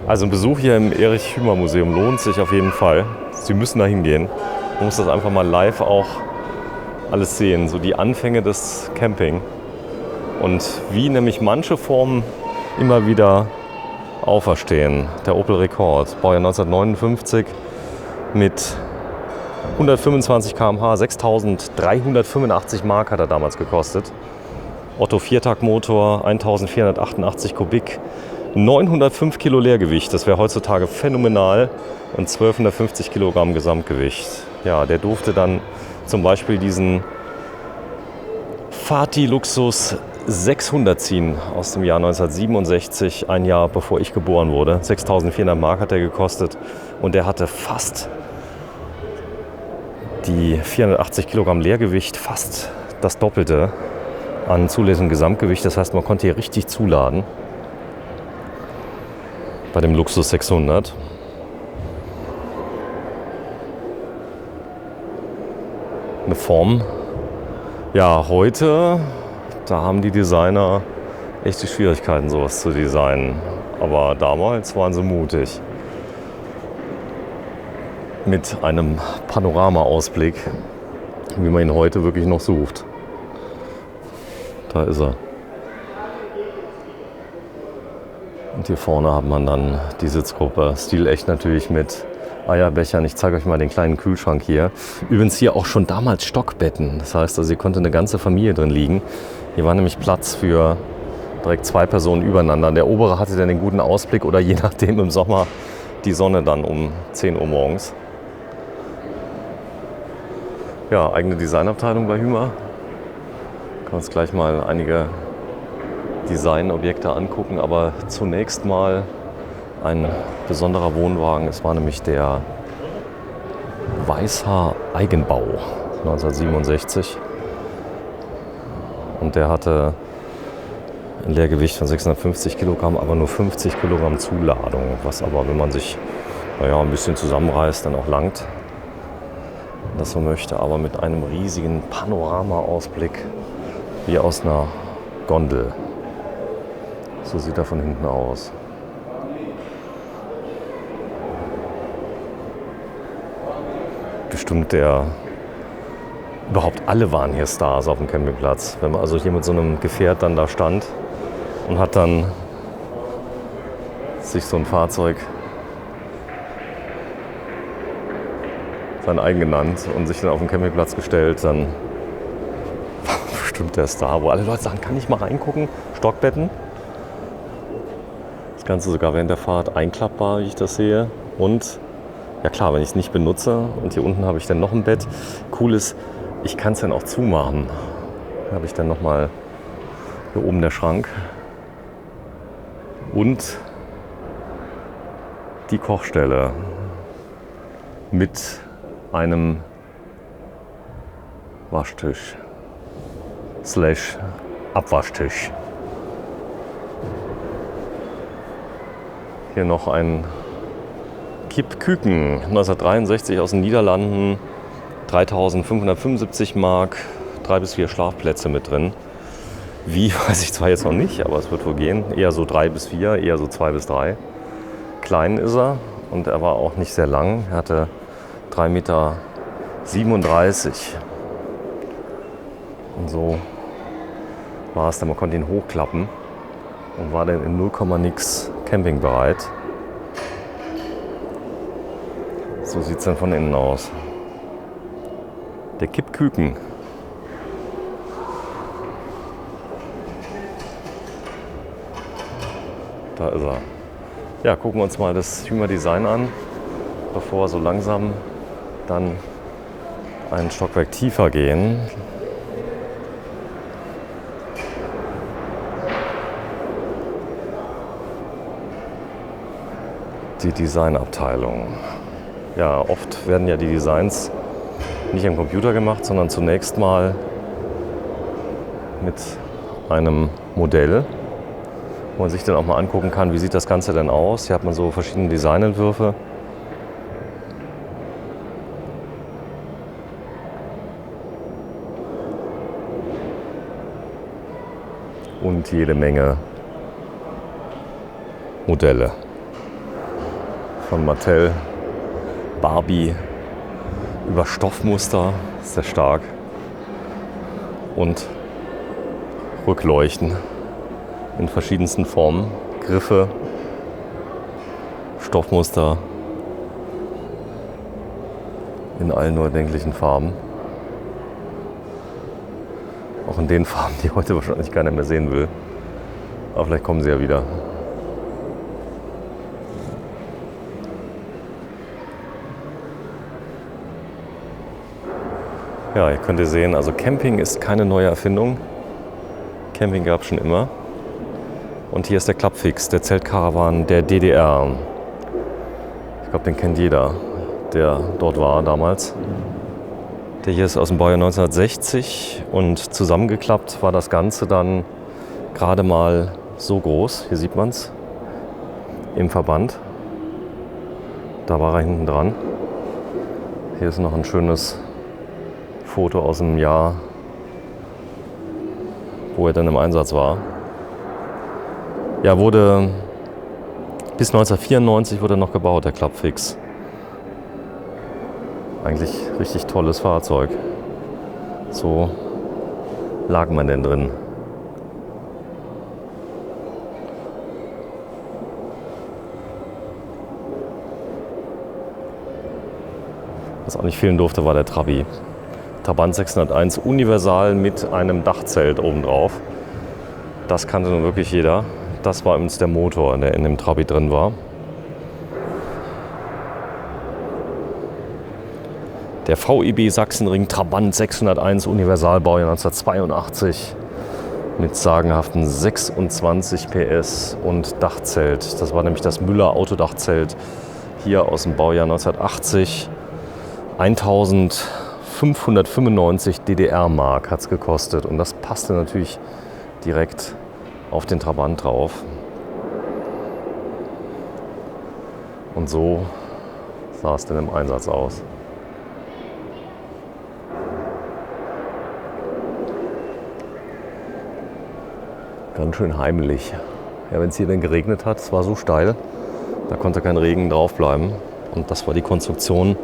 Also ein Besuch hier im Erich-Hümer-Museum lohnt sich auf jeden Fall. Sie müssen da hingehen. Man muss das einfach mal live auch alles sehen. So die Anfänge des Camping. Und wie nämlich manche Formen immer wieder auferstehen. Der Opel Rekord, Baujahr 1959 mit 125 km/h, 6.385 Mark hat er damals gekostet. Otto Viertaktmotor, 1488 Kubik, 905 Kilo Leergewicht, das wäre heutzutage phänomenal, und 1250 Kilogramm Gesamtgewicht. Ja, der durfte dann zum Beispiel diesen Fati Luxus 600 ziehen aus dem Jahr 1967, ein Jahr bevor ich geboren wurde. 6.400 Mark hat er gekostet und der hatte fast die 480 Kilogramm Leergewicht, fast das Doppelte an zulässigem Gesamtgewicht. Das heißt, man konnte hier richtig zuladen bei dem Luxus 600. Eine Form. Ja, heute, da haben die Designer echte Schwierigkeiten, sowas zu designen. Aber damals waren sie mutig. Mit einem Panoramaausblick, wie man ihn heute wirklich noch sucht. Da ist er. Und hier vorne hat man dann die Sitzgruppe. Stilecht natürlich mit Eierbechern. Ich zeige euch mal den kleinen Kühlschrank hier. Übrigens hier auch schon damals Stockbetten. Das heißt, also hier konnte eine ganze Familie drin liegen. Hier war nämlich Platz für direkt 2 Personen übereinander. Der obere hatte dann den guten Ausblick oder je nachdem im Sommer die Sonne dann um 10 Uhr morgens. Ja, eigene Designabteilung bei Hümer. Können wir uns gleich mal einige Designobjekte angucken, aber zunächst mal ein besonderer Wohnwagen. Es war nämlich der Weishaar Eigenbau 1967 und der hatte ein Leergewicht von 650 Kilogramm, aber nur 50 Kilogramm Zuladung, was aber, wenn man sich ein bisschen zusammenreißt, dann auch langt. Das so möchte, aber mit einem riesigen Panoramaausblick wie aus einer Gondel. So sieht er von hinten aus. Bestimmt überhaupt alle waren hier Stars auf dem Campingplatz. Wenn man also hier mit so einem Gefährt dann da stand und hat dann sich so ein Fahrzeug sein eigen genannt und sich dann auf den Campingplatz gestellt, dann war bestimmt der Star, wo alle Leute sagen, kann ich mal reingucken? Stockbetten. Das Ganze sogar während der Fahrt einklappbar, wie ich das sehe. Und ja klar, wenn ich es nicht benutze und hier unten habe ich dann noch ein Bett. Cool ist, ich kann es dann auch zumachen. Da habe ich dann nochmal hier oben der Schrank und die Kochstelle mit einem Waschtisch / Abwaschtisch. Hier noch ein Kippküken 1963 aus den Niederlanden, 3.575 Mark, 3 bis 4 Schlafplätze mit drin. Wie, weiß ich zwar jetzt noch nicht, aber es wird wohl gehen. Eher so 3 bis 4, eher so 2 bis 3. Klein ist er und er war auch nicht sehr lang. Er hatte 3,37 Meter. Und so war es dann, man konnte ihn hochklappen und war dann in 0, nix campingbereit. So sieht es dann von innen aus. Der Kippküken. Da ist er. Ja, gucken wir uns mal das Hymer-Design an, bevor wir so langsam dann ein Stockwerk tiefer gehen. Die Designabteilung. Ja, oft werden ja die Designs nicht am Computer gemacht, sondern zunächst mal mit einem Modell, wo man sich dann auch mal angucken kann, wie sieht das Ganze denn aus. Hier hat man so verschiedene Designentwürfe. Und jede Menge Modelle. Von Mattel, Barbie, über Stoffmuster, sehr stark. Und Rückleuchten in verschiedensten Formen, Griffe, Stoffmuster in allen nur erdenklichen Farben. Auch in den Farben, die heute wahrscheinlich keiner mehr sehen will. Aber vielleicht kommen sie ja wieder. Ja, hier könnt ihr sehen, also Camping ist keine neue Erfindung. Camping gab es schon immer. Und hier ist der Klappfix, der Zeltkarawan der DDR. Ich glaube, den kennt jeder, der dort war damals. Der hier ist aus dem Baujahr 1960 und zusammengeklappt war das Ganze dann gerade mal so groß. Hier sieht man es im Verband. Da war er hinten dran. Hier ist noch ein schönes Foto aus dem Jahr, wo er dann im Einsatz war. Ja, wurde bis 1994 wurde noch gebaut, der Klappfix. Eigentlich richtig tolles Fahrzeug. So lag man denn drin. Was auch nicht fehlen durfte, war der Trabi. Trabant 601 Universal mit einem Dachzelt obendrauf. Das kannte nun wirklich jeder. Das war übrigens der Motor, der in dem Trabi drin war. Der VEB Sachsenring Trabant 601 Universal, Baujahr 1982 mit sagenhaften 26 PS und Dachzelt. Das war nämlich das Müller Autodachzelt hier aus dem Baujahr 1980. 1595 DDR-Mark hat es gekostet und das passte natürlich direkt auf den Trabant drauf. Und so sah es denn im Einsatz aus. Ganz schön heimlich. Ja, wenn es hier dann geregnet hat, es war so steil, da konnte kein Regen drauf bleiben. Und das war die Konstruktion.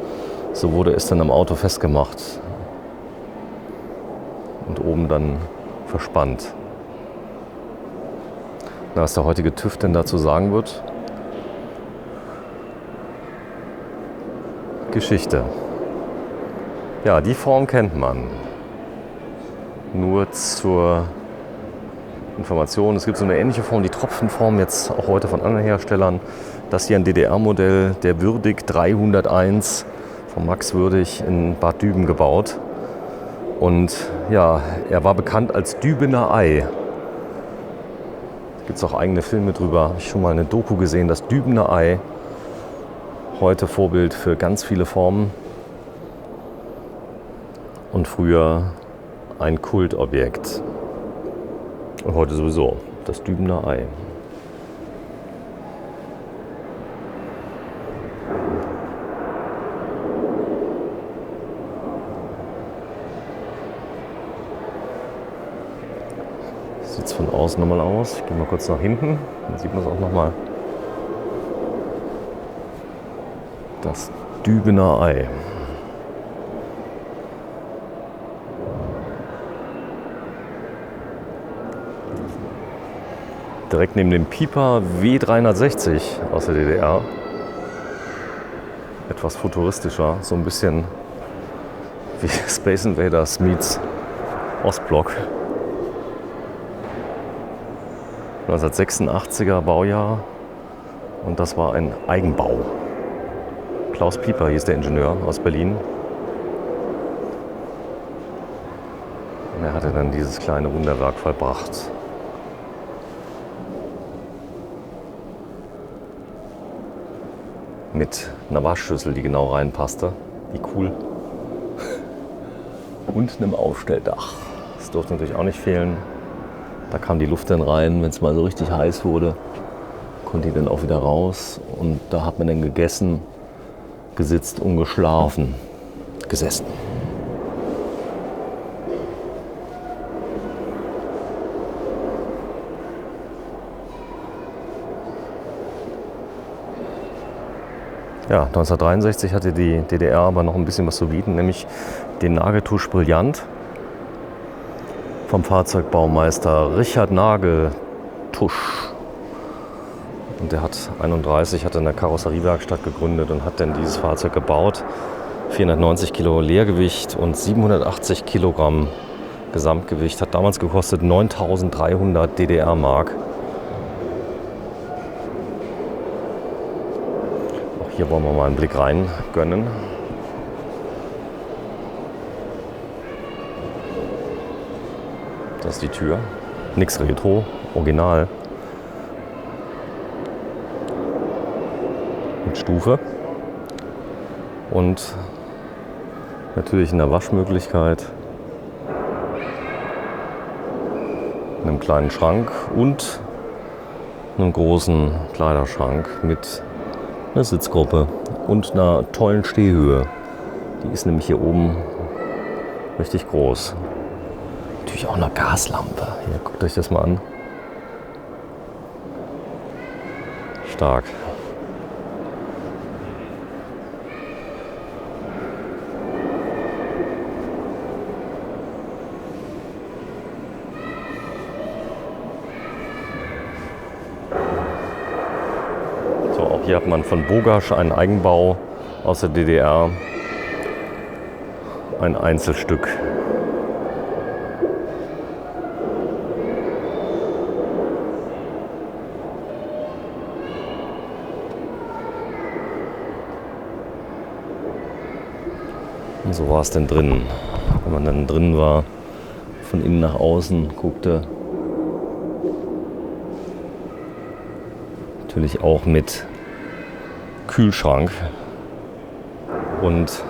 So wurde es dann am Auto festgemacht und oben dann verspannt. Na, was der heutige TÜV denn dazu sagen wird? Geschichte. Ja, die Form kennt man. Nur zur Information, es gibt so eine ähnliche Form, die Tropfenform, jetzt auch heute von anderen Herstellern. Das hier ein DDR-Modell, der Würdig 301. Von Max Würdig in Bad Düben gebaut. Und ja, er war bekannt als Dübener Ei. Da gibt es auch eigene Filme drüber. Habe ich schon mal eine Doku gesehen, das Dübener Ei. Heute Vorbild für ganz viele Formen. Und früher ein Kultobjekt. Und heute sowieso das Dübener Ei. Sieht es von außen nochmal aus. Ich gehe mal kurz nach hinten, dann sieht man es auch nochmal. Das Dübener Ei. Direkt neben dem Pieper W360 aus der DDR. etwas futuristischer, so ein bisschen wie Space Invaders meets Ostblock. 1986er Baujahr und das war ein Eigenbau. Klaus Pieper hieß der Ingenieur aus Berlin. Und er hatte dann dieses kleine Wunderwerk vollbracht. Mit einer Waschschüssel, die genau reinpasste. Wie cool. Und einem Aufstelldach. Das durfte natürlich auch nicht fehlen. Da kam die Luft dann rein, wenn es mal so richtig heiß wurde, konnte die dann auch wieder raus. Und da hat man dann gegessen, gesitzt und geschlafen. Gesessen. Ja, 1963 hatte die DDR aber noch ein bisschen was zu bieten, nämlich den Nageltusch Brillant vom Fahrzeugbaumeister Richard Nageltusch. Und der hat 1931 eine Karosseriewerkstatt gegründet und hat dann dieses Fahrzeug gebaut. 490 Kilo Leergewicht und 780 Kilogramm Gesamtgewicht. Hat damals gekostet 9.300 DDR-Mark. Auch hier wollen wir mal einen Blick rein gönnen. Das ist die Tür. Nix Retro, Original. Mit Stufe. Und natürlich in der Waschmöglichkeit. Einem kleinen Schrank und einem großen Kleiderschrank mit einer Sitzgruppe und einer tollen Stehhöhe. Die ist nämlich hier oben richtig groß. Natürlich auch eine Gaslampe. Hier, guckt euch das mal an. Stark. So, auch hier hat man von Bogasch einen Eigenbau aus der DDR. Ein Einzelstück. Und so war es denn drin. Wenn man dann drin war, von innen nach außen guckte. Natürlich auch mit Kühlschrank und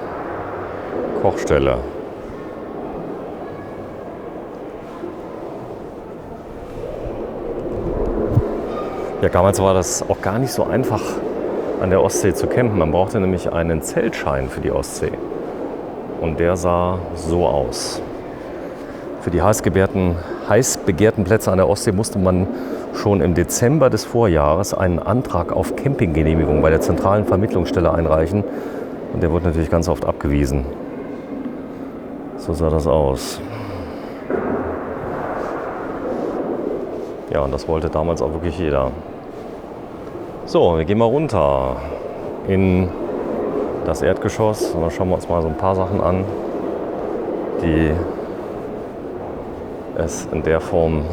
Kochstelle. Ja, damals war das auch gar nicht so einfach, an der Ostsee zu campen. Man brauchte nämlich einen Zeltschein für die Ostsee. Und der sah so aus. Für die heiß begehrten Plätze an der Ostsee musste man schon im Dezember des Vorjahres einen Antrag auf Campinggenehmigung bei der zentralen Vermittlungsstelle einreichen. Und der wurde natürlich ganz oft abgewiesen. So sah das aus. Ja, und das wollte damals auch wirklich jeder. So, wir gehen mal runter in das Erdgeschoss und dann schauen wir uns mal so ein paar Sachen an, die es in der Form,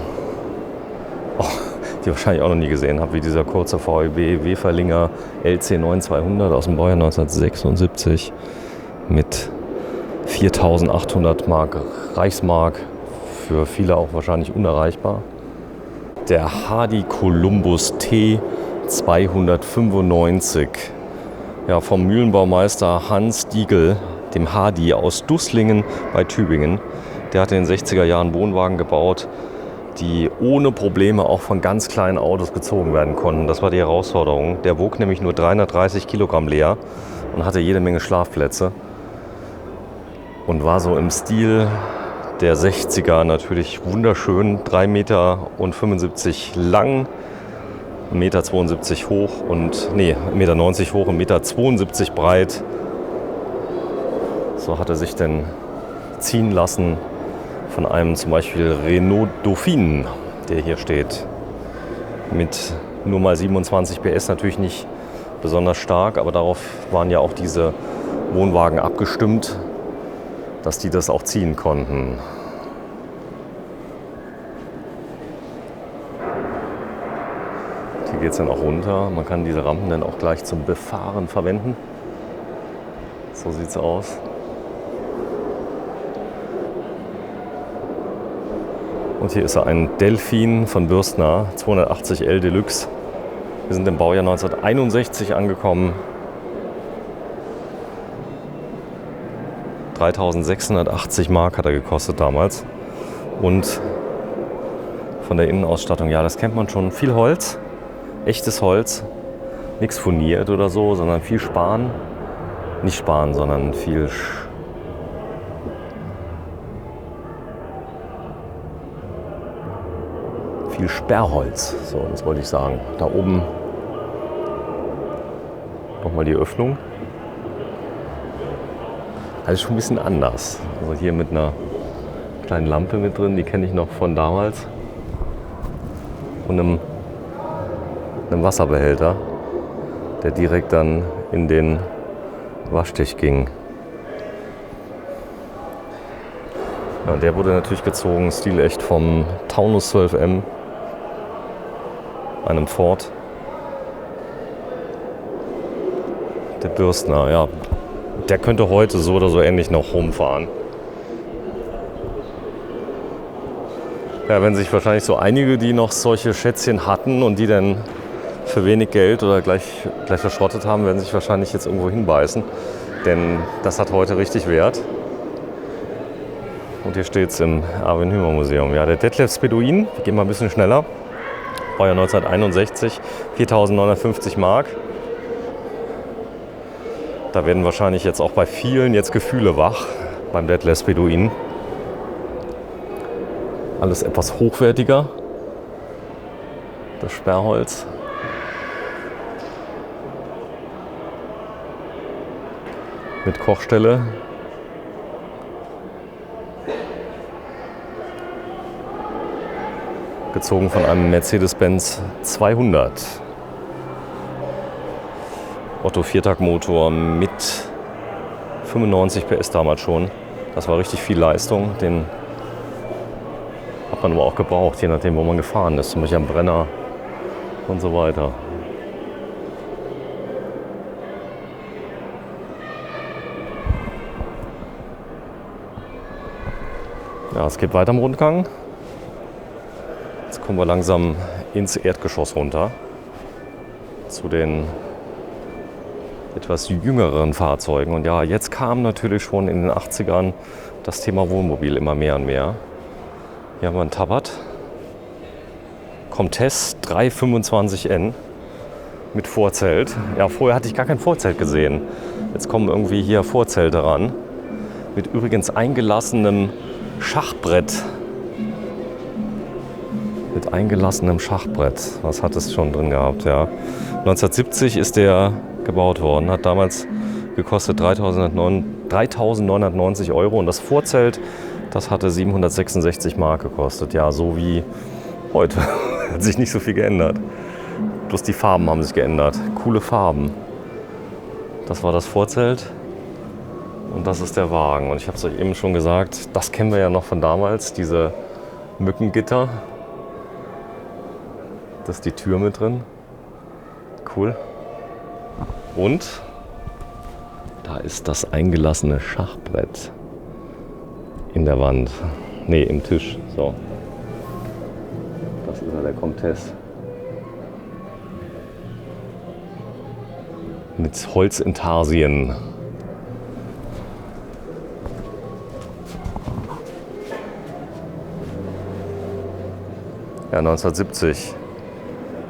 die ich wahrscheinlich auch noch nie gesehen habe, wie dieser kurze VEB Weferlinger LC 9200 aus dem Baujahr 1976 mit 4.800 Mark Reichsmark, für viele auch wahrscheinlich unerreichbar. Der Hardy Columbus T 295. Ja, vom Mühlenbaumeister Hans Diegel, dem Hardy aus Dusslingen bei Tübingen. Der hat in den 60er Jahren Wohnwagen gebaut, die ohne Probleme auch von ganz kleinen Autos gezogen werden konnten. Das war die Herausforderung. Der wog nämlich nur 330 Kilogramm leer und hatte jede Menge Schlafplätze. Und war so im Stil der 60er natürlich wunderschön. 3,75 Meter lang. 1,72 Meter hoch und 1,90 Meter hoch, 1,72 Meter breit. So hat er sich denn ziehen lassen von einem zum Beispiel Renault Dauphine, der hier steht. Mit nur mal 27 PS natürlich nicht besonders stark, aber darauf waren ja auch diese Wohnwagen abgestimmt, dass die das auch ziehen konnten. Hier geht es dann auch runter. Man kann diese Rampen dann auch gleich zum Befahren verwenden. So sieht es aus. Und hier ist ein Delphin von Bürstner, 280L Deluxe. Wir sind im Baujahr 1961 angekommen. 3.680 Mark hat er gekostet damals. Und von der Innenausstattung, ja, das kennt man schon. Viel Holz, echtes Holz. Nichts furniert oder so, sondern viel Span. Nicht Span, sondern viel Sperrholz, so, das wollte ich sagen. Da oben nochmal die Öffnung. Alles schon ein bisschen anders. Also hier mit einer kleinen Lampe mit drin, die kenne ich noch von damals. Und einem Wasserbehälter, der direkt dann in den Waschtisch ging. Ja, der wurde natürlich gezogen, stilecht vom Taunus 12M. Einem Ford. Der Bürstner, ja. Der könnte heute so oder so ähnlich noch rumfahren. Ja, wenn sich wahrscheinlich so einige, die noch solche Schätzchen hatten und die dann für wenig Geld oder gleich verschrottet haben, werden sich wahrscheinlich jetzt irgendwo hinbeißen. Denn das hat heute richtig Wert. Und hier steht es im Erwin Hümer Museum. Ja, der Detlefs Beduin, wir gehen mal ein bisschen schneller. Baujahr 1961, 4.950 Mark. Da werden wahrscheinlich jetzt auch bei vielen jetzt Gefühle wach beim Detlefs Beduin. Alles etwas hochwertiger. Das Sperrholz. Mit Kochstelle. Gezogen von einem Mercedes-Benz 200. Otto Viertaktmotor mit 95 PS damals schon. Das war richtig viel Leistung. Den hat man aber auch gebraucht, je nachdem, wo man gefahren ist. Zum Beispiel am Brenner und so weiter. Ja, es geht weiter im Rundgang. Jetzt kommen wir langsam ins Erdgeschoss runter. Zu den etwas jüngeren Fahrzeugen. Und ja, jetzt kam natürlich schon in den 80ern das Thema Wohnmobil immer mehr und mehr. Hier haben wir einen Tabat. Comtesse 325N mit Vorzelt. Ja, vorher hatte ich gar kein Vorzelt gesehen. Jetzt kommen irgendwie hier Vorzelte ran. Mit übrigens eingelassenem Schachbrett. Mit eingelassenem Schachbrett. Was hat es schon drin gehabt, ja. 1970 ist der gebaut worden. Hat damals gekostet 3.990 Euro. Und das Vorzelt, das hatte 766 Mark gekostet. Ja, so wie heute. Hat sich nicht so viel geändert. Bloß die Farben haben sich geändert. Coole Farben. Das war das Vorzelt. Und das ist der Wagen. Und ich habe es euch eben schon gesagt, das kennen wir ja noch von damals, diese Mückengitter. Das ist die Tür mit drin. Cool. Und da ist das eingelassene Schachbrett in der Wand. Nee, im Tisch. So. Das ist ja der Comtesse. Mit Holzintarsien. Ja, 1970.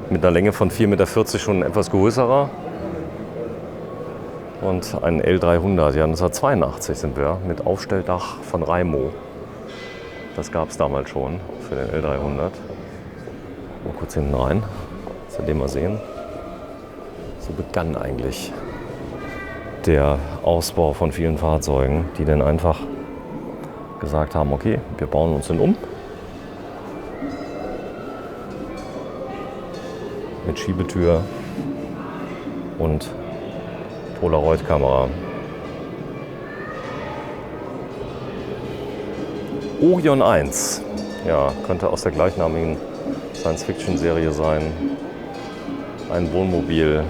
Mit einer Länge von 4,40 Meter schon etwas größerer. Und ein L300, ja 1982 sind wir, mit Aufstelldach von Raimo. Das gab es damals schon für den L300. Mal kurz hinten rein, dass wir den mal sehen. So begann eigentlich der Ausbau von vielen Fahrzeugen, die dann einfach gesagt haben, okay, wir bauen uns den um. Mit Schiebetür. und Polaroid-Kamera. Orion 1, ja, könnte aus der gleichnamigen Science-Fiction-Serie sein. Ein Wohnmobil.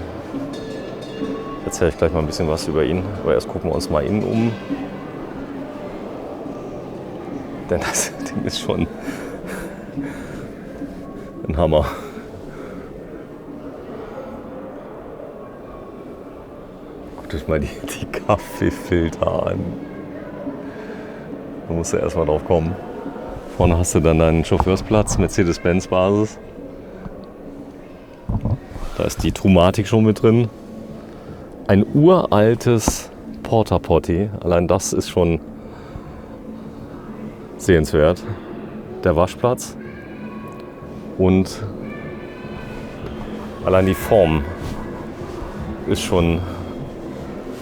Erzähle ich gleich mal ein bisschen was über ihn, aber erst gucken wir uns mal innen um. Denn das Ding ist schon ein Hammer. Guckt euch mal die Kaffeefilter an. Da musst du erstmal drauf kommen. Vorne hast du dann deinen Chauffeursplatz, Mercedes-Benz-Basis. Da ist die Trumatik schon mit drin. Ein uraltes Porta Potty. Allein das ist schon sehenswert. Der Waschplatz. Und allein die Form ist schon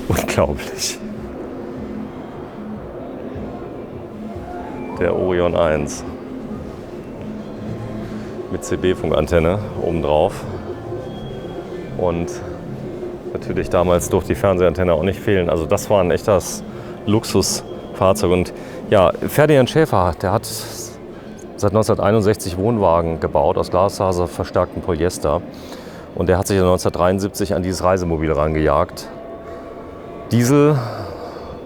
unglaublich. Der Orion 1 mit CB-Funkantenne obendrauf und natürlich damals durfte die Fernsehantenne auch nicht fehlen. Also das war ein echtes Luxusfahrzeug. Und ja, Ferdinand Schäfer, der hat seit 1961 Wohnwagen gebaut aus Glasfaser verstärktem Polyester und der hat sich 1973 an dieses Reisemobil rangejagt. Diesel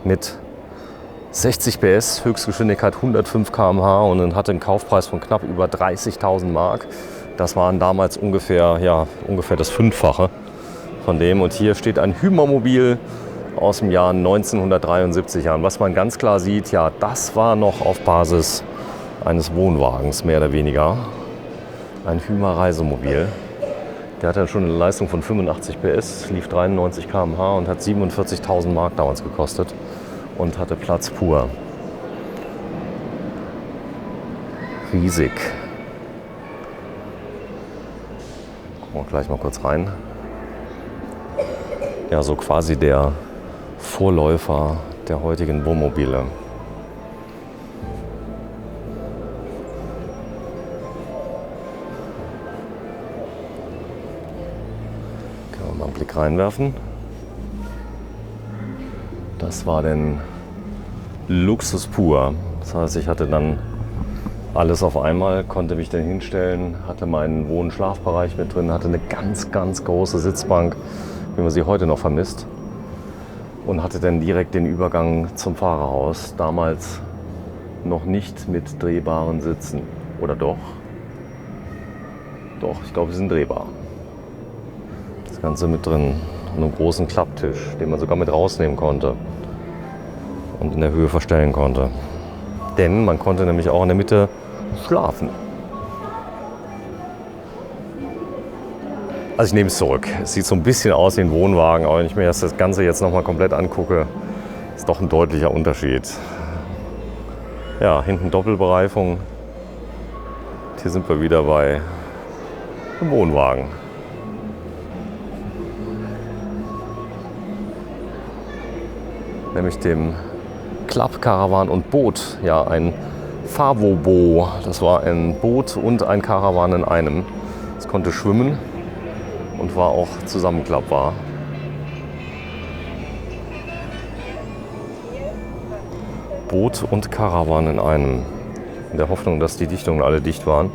mit 60 PS, Höchstgeschwindigkeit 105 km/h und hatte einen Kaufpreis von knapp über 30.000 Mark. Das waren damals ungefähr das Fünffache von dem. Und hier steht ein Hymermobil aus dem Jahr 1973 an. Was man ganz klar sieht, ja, das war noch auf Basis eines Wohnwagens, mehr oder weniger. Ein Hymer-Reisemobil. Der hatte schon eine Leistung von 85 PS, lief 93 km/h und hat 47.000 Mark damals gekostet. Und hatte Platz pur. Riesig. Gucken wir gleich mal kurz rein. Ja, so quasi der Vorläufer der heutigen Wohnmobile. Können wir mal einen Blick reinwerfen. Das war denn Luxus pur. Das heißt, ich hatte dann alles auf einmal, konnte mich dann hinstellen, hatte meinen Wohn- und Schlafbereich mit drin, hatte eine ganz, ganz große Sitzbank, wie man sie heute noch vermisst. Und hatte dann direkt den Übergang zum Fahrerhaus. Damals noch nicht mit drehbaren Sitzen. Oder doch? Doch, ich glaube, sie sind drehbar. Das Ganze mit drin. Und einen großen Klapptisch, den man sogar mit rausnehmen konnte und in der Höhe verstellen konnte. Denn man konnte nämlich auch in der Mitte schlafen. Also ich nehme es zurück. Es sieht so ein bisschen aus wie ein Wohnwagen, aber wenn ich mir das Ganze jetzt nochmal komplett angucke, ist doch ein deutlicher Unterschied. Ja, hinten Doppelbereifung. Hier sind wir wieder bei einem Wohnwagen. Nämlich dem Club, Caravan und Boot. Ja, ein Favobo. Das war ein Boot und ein Caravan in einem. Es konnte schwimmen und war auch zusammenklappbar. Boot und Caravan in einem. In der Hoffnung, dass die Dichtungen alle dicht waren.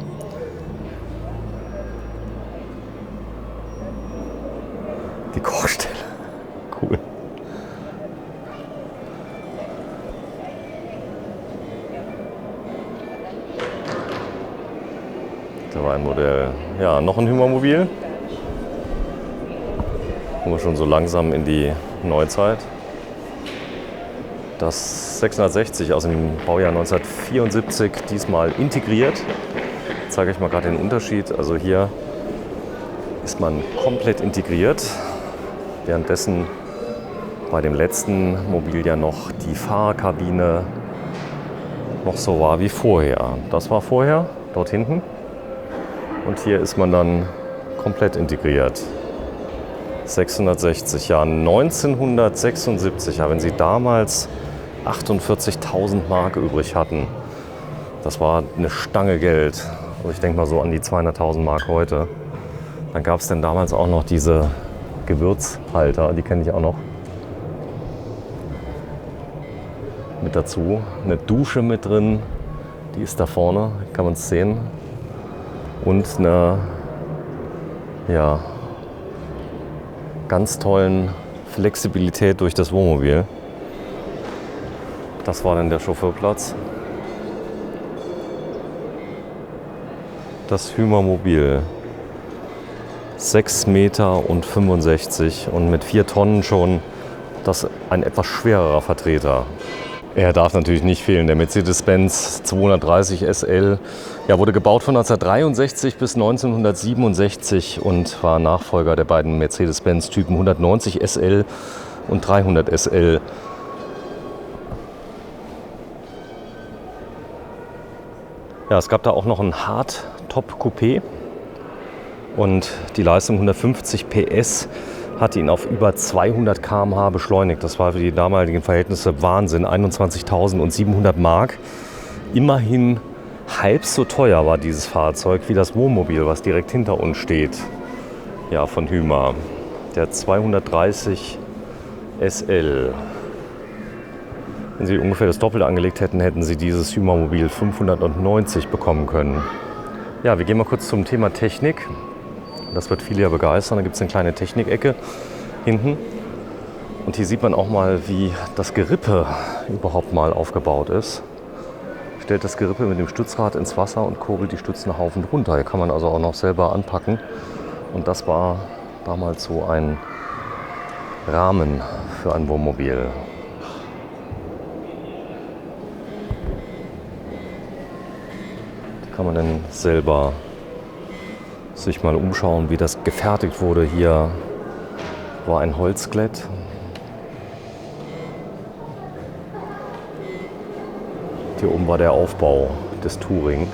Die Kochstelle. Cool. Da war ein Modell. Ja, noch ein Hymermobil. Kommen wir schon so langsam in die Neuzeit. Das 660 aus dem Baujahr 1974, diesmal integriert. Jetzt zeige ich mal gerade den Unterschied. Also hier ist man komplett integriert, währenddessen bei dem letzten Mobil ja noch die Fahrerkabine noch so war wie vorher. Das war vorher, dort hinten. Und hier ist man dann komplett integriert. 660, ja 1976, ja, wenn Sie damals 48.000 Mark übrig hatten, das war eine Stange Geld. Also ich denke mal so an die 200.000 Mark heute. Dann gab es denn damals auch noch diese Gewürzhalter, die kenne ich auch noch. Mit dazu eine Dusche mit drin, die ist da vorne, kann man es sehen. Und eine, ja, ganz tollen Flexibilität durch das Wohnmobil. Das war dann der Chauffeurplatz. Das Hymermobil. 6,65 Meter und mit 4 Tonnen schon das ein etwas schwererer Vertreter. Er darf natürlich nicht fehlen, der Mercedes-Benz 230 SL. Ja, wurde gebaut von 1963 bis 1967 und war Nachfolger der beiden Mercedes-Benz-Typen 190 SL und 300 SL. Ja, es gab da auch noch ein Hardtop-Coupé und die Leistung 150 PS hat ihn auf über 200 km/h beschleunigt. Das war für die damaligen Verhältnisse Wahnsinn, 21.700 Mark. Immerhin halb so teuer war dieses Fahrzeug wie das Wohnmobil, was direkt hinter uns steht. Ja, von Hymer. Der 230 SL. Wenn Sie ungefähr das Doppelte angelegt hätten, hätten Sie dieses Hymermobil 590 bekommen können. Ja, wir gehen mal kurz zum Thema Technik. Das wird viele ja begeistern. Da gibt es eine kleine Technikecke hinten. Und hier sieht man auch mal, wie das Gerippe überhaupt mal aufgebaut ist. Stellt das Gerippe mit dem Stützrad ins Wasser und kurbelt die Stützen einen Haufen runter. Hier kann man also auch noch selber anpacken. Und das war damals so ein Rahmen für ein Wohnmobil. Da kann man dann selber sich mal umschauen, wie das gefertigt wurde. Hier war ein Holzklett. Hier oben war der Aufbau des Touring.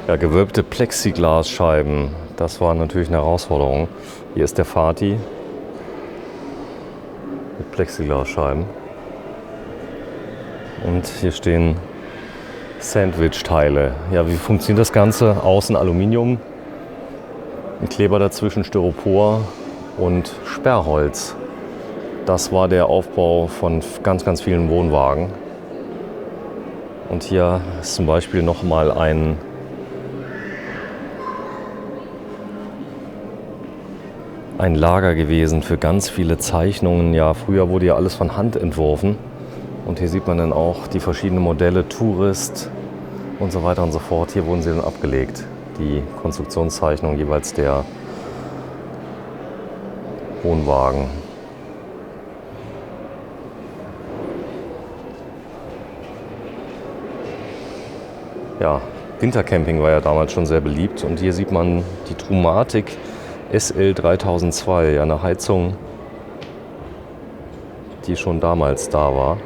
Ja, gewölbte Plexiglasscheiben, das war natürlich eine Herausforderung. Hier ist der Fati mit Plexiglasscheiben. Und hier stehen Sandwich-Teile. Ja, wie funktioniert das Ganze? Außen Aluminium, ein Kleber dazwischen, Styropor und Sperrholz. Das war der Aufbau von ganz, ganz vielen Wohnwagen. Und hier ist zum Beispiel nochmal ein Lager gewesen für ganz viele Zeichnungen. Ja, früher wurde ja alles von Hand entworfen. Und hier sieht man dann auch die verschiedenen Modelle, Tourist und so weiter und so fort. Hier wurden sie dann abgelegt. Die Konstruktionszeichnung jeweils der Wohnwagen. Ja, Wintercamping war ja damals schon sehr beliebt. Und hier sieht man die Trumatic SL 3002, eine Heizung, die schon damals da war.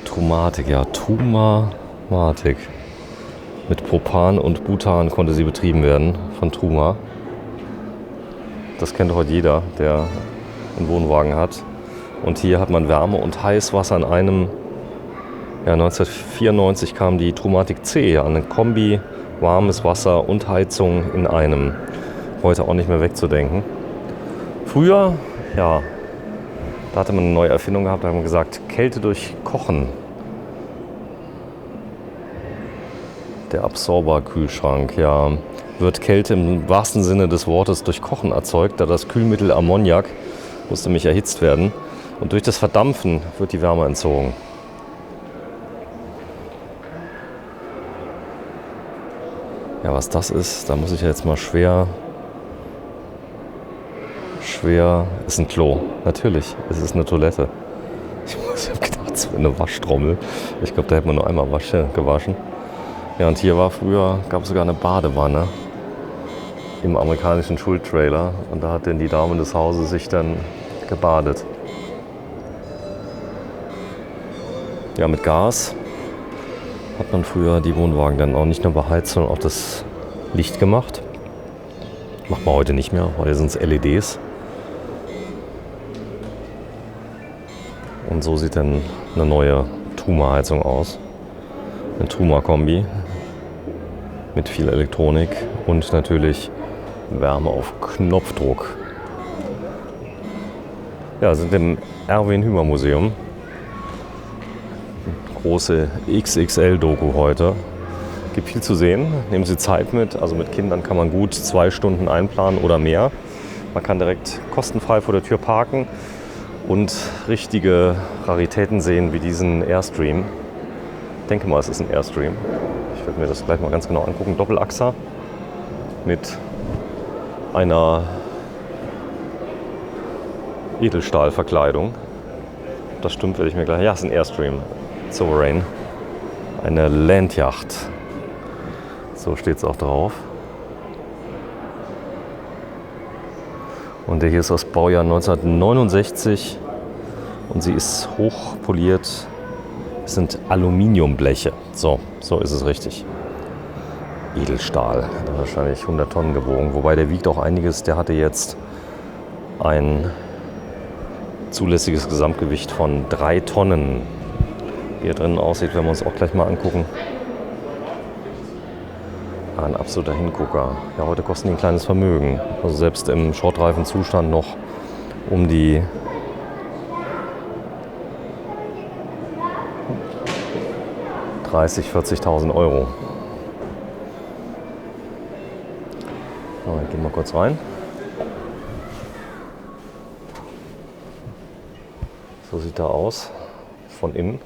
Trumatic, ja, Trumatic. Mit Propan und Butan konnte sie betrieben werden von Truma. Das kennt heute jeder, der einen Wohnwagen hat. Und hier hat man Wärme und Heißwasser in einem. Ja, 1994 kam die Trumatic C, eine Kombi, warmes Wasser und Heizung in einem. Heute auch nicht mehr wegzudenken. Früher, ja, da hatte man eine neue Erfindung gehabt, da haben wir gesagt, Kälte durch Kochen. Der Absorber-Kühlschrank, ja, wird Kälte im wahrsten Sinne des Wortes durch Kochen erzeugt, da das Kühlmittel Ammoniak musste nämlich erhitzt werden. Und durch das Verdampfen wird die Wärme entzogen. Ja, was das ist, da muss ich ja jetzt mal schwer, ist ein Klo. Natürlich, es ist eine Toilette. Ich habe gedacht, es wäre eine Waschtrommel. Ich glaube, da hätte man nur einmal gewaschen. Ja, und hier gab es sogar eine Badewanne im amerikanischen Schultrailer. Und da hat dann die Dame des Hauses sich dann gebadet. Ja, mit Gas hat man früher die Wohnwagen dann auch nicht nur beheizt, sondern auch das Licht gemacht. Macht man heute nicht mehr, heute sind es LEDs. Und so sieht dann eine neue Truma-Heizung aus. Eine Truma-Kombi mit viel Elektronik und natürlich Wärme auf Knopfdruck. Ja, sind im Erwin-Hümer-Museum. Große XXL-Doku heute. Gibt viel zu sehen. Nehmen Sie Zeit mit. Also mit Kindern kann man gut 2 Stunden einplanen oder mehr. Man kann direkt kostenfrei vor der Tür parken und richtige Raritäten sehen wie diesen Airstream. Ich denke mal, es ist ein Airstream. Ich werde mir das gleich mal ganz genau angucken. Doppelachser mit einer Edelstahlverkleidung. Das stimmt, werde ich mir gleich. Ja, es ist ein Airstream. Sovereign. Eine Landjacht. So steht es auch drauf. Und der hier ist aus Baujahr 1969 und sie ist hochpoliert. Es sind Aluminiumbleche. So ist es richtig. Edelstahl, der wahrscheinlich 100 Tonnen gewogen. Wobei der wiegt auch einiges. Der hatte jetzt ein zulässiges Gesamtgewicht von 3 Tonnen. Wie er drinnen aussieht, werden wir uns auch gleich mal angucken. Ein absoluter Hingucker. Ja, heute kosten die ein kleines Vermögen. Also selbst im schrottreifen Zustand noch um die 30.000, 40.000 Euro. So, ich gehe mal kurz rein. So sieht er aus von innen.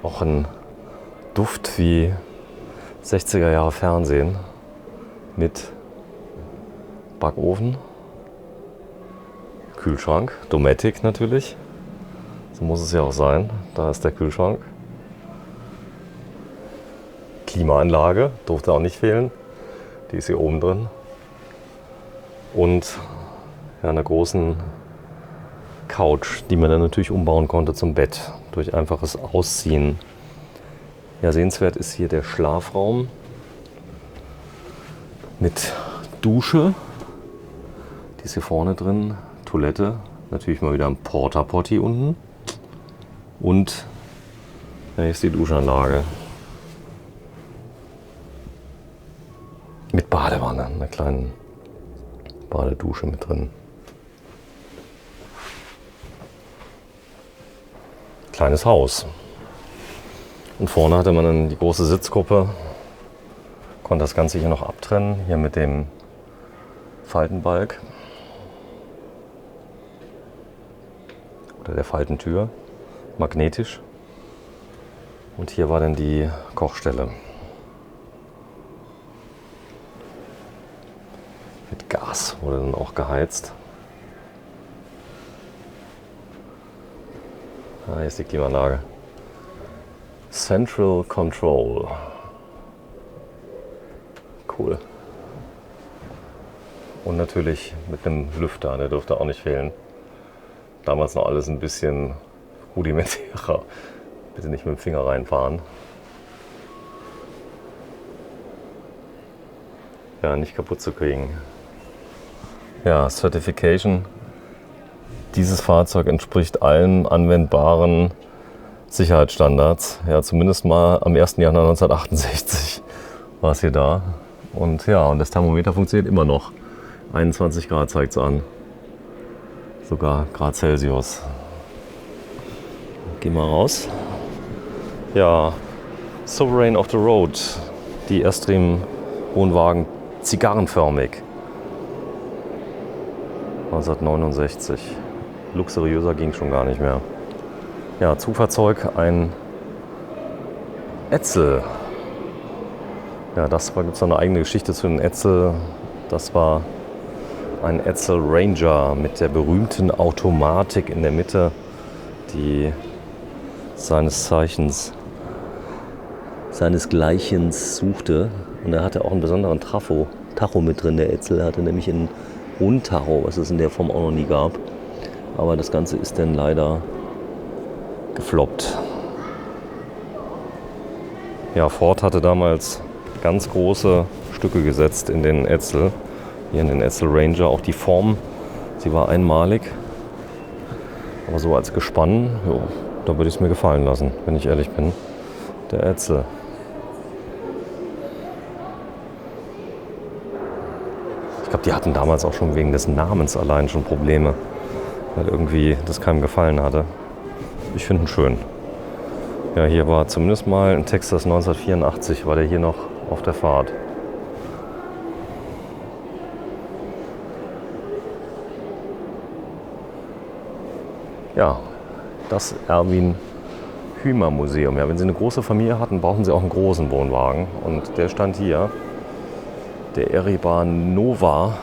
Auch ein Duft wie 60er Jahre Fernsehen mit Backofen, Kühlschrank, Dometic natürlich. So muss es ja auch sein. Da ist der Kühlschrank. Klimaanlage, durfte auch nicht fehlen. Die ist hier oben drin. Und ja, einer großen Couch, die man dann natürlich umbauen konnte zum Bett durch einfaches Ausziehen. Ja, sehenswert ist hier der Schlafraum mit Dusche. Die ist hier vorne drin. Toilette. Natürlich mal wieder ein Porta-Potty unten. Und ja, hier ist die Duschanlage. Mit Badewanne, einer kleinen Badedusche mit drin. Kleines Haus. Und vorne hatte man dann die große Sitzgruppe. Konnte das Ganze hier noch abtrennen, hier mit dem Faltenbalg. Oder der Faltentür. Magnetisch. Und hier war dann die Kochstelle. Mit Gas wurde dann auch geheizt. Ah, hier ist die Klimaanlage. Central Control. Cool. Und natürlich mit einem Lüfter, der dürfte auch nicht fehlen. Damals noch alles ein bisschen rudimentärer. Bitte nicht mit dem Finger reinfahren. Ja, nicht kaputt zu kriegen. Ja, Certification. Dieses Fahrzeug entspricht allen anwendbaren Sicherheitsstandards. Ja, zumindest mal am 1. Januar 1968 war es hier da. Und ja, und das Thermometer funktioniert immer noch. 21 Grad zeigt es an. Sogar Grad Celsius. Geh mal raus. Ja, Sovereign of the Road. Die Airstream-Wohnwagen zigarrenförmig. 1969. Luxuriöser ging schon gar nicht mehr. Ja, Zufahrzeug, ein Etzel. Ja, das gibt es noch eine eigene Geschichte zu den Etzel. Das war ein Etzel Ranger mit der berühmten Automatik in der Mitte, die seinesgleichen suchte. Und er hatte auch einen besonderen Tacho mit drin. Der Etzel hatte nämlich einen Rundtacho, was es in der Form auch noch nie gab. Aber das Ganze ist dann leider gefloppt. Ja, Ford hatte damals ganz große Stücke gesetzt in den Etzel. Hier in den Etzel Ranger. Auch die Form die war einmalig. Aber so als Gespann, jo, da würde ich es mir gefallen lassen, wenn ich ehrlich bin. Der Etzel. Ich glaube, die hatten damals auch schon wegen des Namens allein schon Probleme, weil irgendwie das keinem gefallen hatte. Ich finde ihn schön. Ja, hier war zumindest mal in Texas 1984, war der hier noch auf der Fahrt. Ja, das Erwin-Hümer-Museum. Ja, wenn Sie eine große Familie hatten, brauchen Sie auch einen großen Wohnwagen. Und der stand hier, der Ereban Nova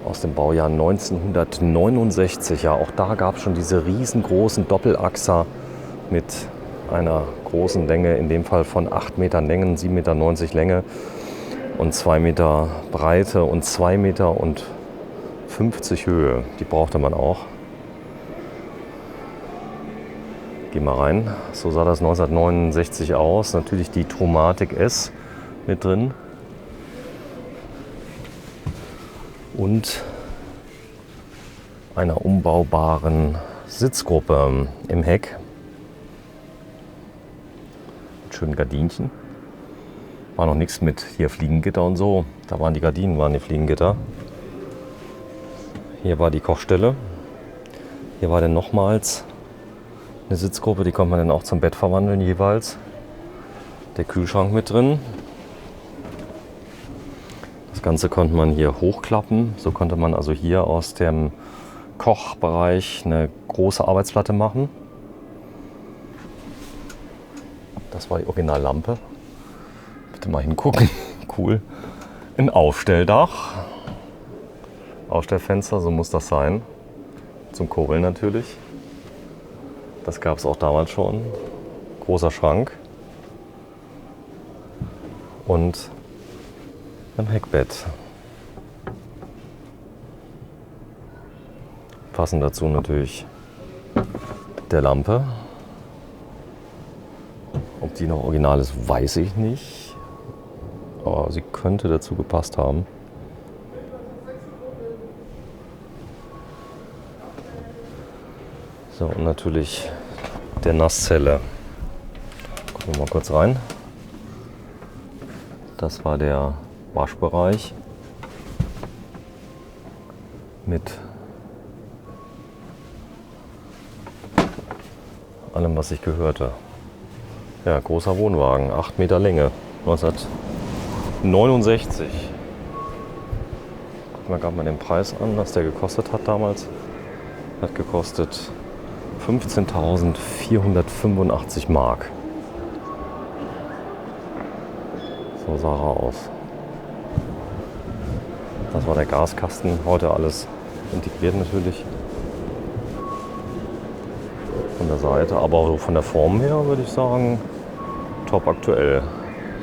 aus dem Baujahr 1969. Ja, auch da gab es schon diese riesengroßen Doppelachser mit einer großen Länge, in dem Fall von 8 Metern Länge, 7,90 Meter Länge und 2 Meter Breite und 2,50 Meter Höhe. Die brauchte man auch. Geh mal rein. So sah das 1969 aus. Natürlich die Tomatic S mit drin. Und einer umbaubaren Sitzgruppe im Heck. Mit schönen Gardinchen. War noch nichts mit hier Fliegengitter und so. Da waren die Gardinen, waren die Fliegengitter. Hier war die Kochstelle. Hier war dann nochmals eine Sitzgruppe, die konnte man dann auch zum Bett verwandeln jeweils. Der Kühlschrank mit drin. Das Ganze konnte man hier hochklappen. So konnte man also hier aus dem Kochbereich eine große Arbeitsplatte machen. Das war die Originallampe. Bitte mal hingucken. Cool. Ein Aufstelldach. Aufstellfenster, so muss das sein. Zum Kurbeln natürlich. Das gab es auch damals schon. Großer Schrank. Und ein Heckbett. Passend dazu natürlich der Lampe. Ob die noch original ist, weiß ich nicht. Aber sie könnte dazu gepasst haben. So, und natürlich der Nasszelle. Gucken wir mal kurz rein. Das war der Waschbereich mit allem, was sich gehörte. Ja, großer Wohnwagen, 8 Meter Länge, 1969. Gucken wir gerade mal den Preis an, was der gekostet hat damals. Hat gekostet 15.485 Mark. So sah er aus. Das war der Gaskasten, heute alles integriert natürlich. Von der Seite, aber so von der Form her würde ich sagen, top aktuell.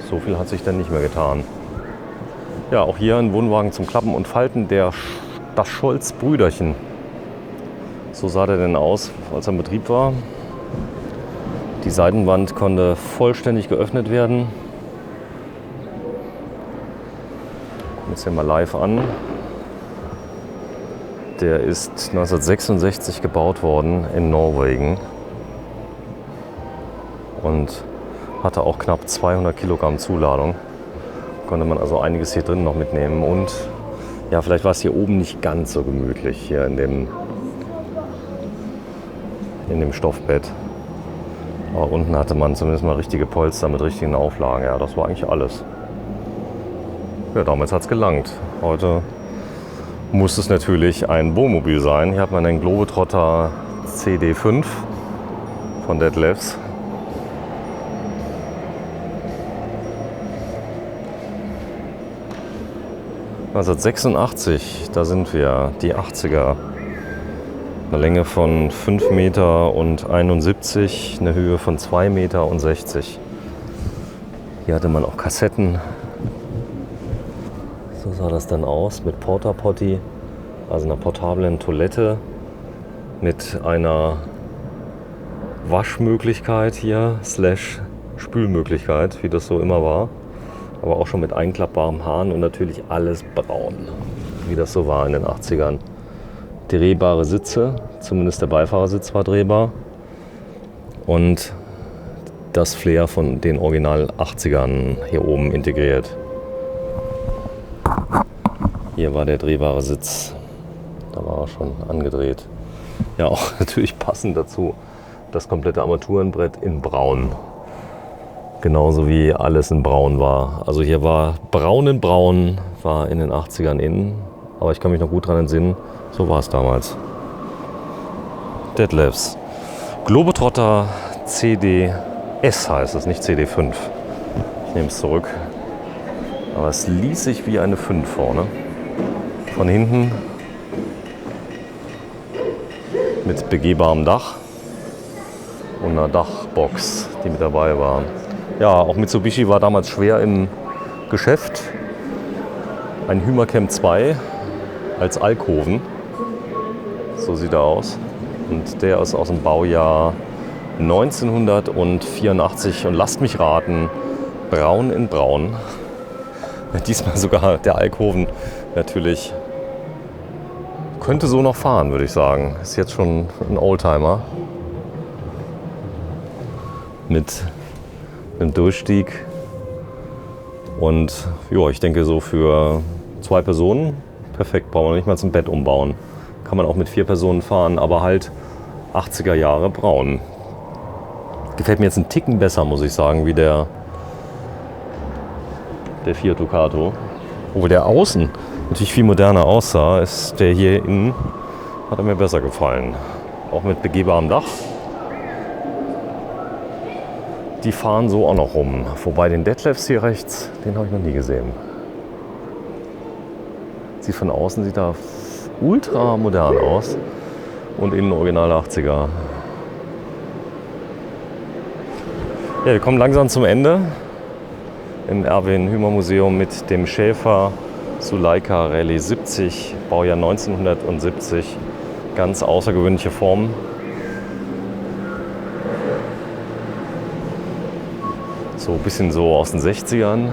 So viel hat sich dann nicht mehr getan. Ja, auch hier ein Wohnwagen zum Klappen und Falten, das Scholz-Brüderchen. So sah der denn aus, als er in Betrieb war. Die Seitenwand konnte vollständig geöffnet werden. Gucken wir uns den mal live an. Der ist 1966 gebaut worden in Norwegen und hatte auch knapp 200 Kilogramm Zuladung. Konnte man also einiges hier drin noch mitnehmen. Und ja, vielleicht war es hier oben nicht ganz so gemütlich, hier in dem Stoffbett. Aber unten hatte man zumindest mal richtige Polster mit richtigen Auflagen. Ja, das war eigentlich alles. Ja, damals hat es gelangt. Heute muss es natürlich ein Wohnmobil sein. Hier hat man einen Globetrotter CD5 von Detlefs. Also 1986, da sind wir, die 80er. Eine Länge von 5,71 Meter, eine Höhe von 2,60 Meter. Hier hatte man auch Kassetten. So sah das dann aus mit Porta Potty, also einer portablen Toilette mit einer Waschmöglichkeit hier, / Spülmöglichkeit, wie das so immer war. Aber auch schon mit einklappbarem Hahn und natürlich alles braun. wie das so war in den 80ern. Drehbare Sitze, zumindest der Beifahrersitz war drehbar. Und das Flair von den Original 80ern hier oben integriert. Hier war der drehbare Sitz. Da war er schon angedreht. Ja, auch natürlich passend dazu das komplette Armaturenbrett in Braun. Genauso wie alles in Braun war. Also hier war Braun in Braun, war in den 80ern in. Aber ich kann mich noch gut daran entsinnen, so war es damals. Detlefs. Globetrotter CDS heißt es, nicht CD5. Ich nehme es zurück. Aber es ließ sich wie eine 5 vorne. Von hinten mit begehbarem Dach und einer Dachbox, die mit dabei war. Ja, auch Mitsubishi war damals schwer im Geschäft. Ein Hymercamp 2 als Alkoven. So sieht er aus. Und der ist aus dem Baujahr 1984 und lasst mich raten, braun in braun. Diesmal sogar der Alkoven natürlich. Könnte so noch fahren, würde ich sagen. Ist jetzt schon ein Oldtimer. Mit einem Durchstieg. Und ja, ich denke so für 2 Personen perfekt. Brauchen wir nicht mal zum Bett umbauen. Kann man auch mit 4 Personen fahren, aber halt 80er Jahre braun. Gefällt mir jetzt einen Ticken besser, muss ich sagen, wie der Fiat Ducato. Obwohl der außen natürlich viel moderner aussah, ist der hier innen, hat er mir besser gefallen. Auch mit begehbarem Dach. Die fahren so auch noch rum. Wobei den Detlefs hier rechts, den habe ich noch nie gesehen. Sieht von außen, sieht da ultra modern aus. Und innen original 80er. Ja, wir kommen langsam zum Ende. Im Erwin-Hümer-Museum mit dem Schäfer Suleika Rallye 70, Baujahr 1970. Ganz außergewöhnliche Form. So ein bisschen so aus den 60ern.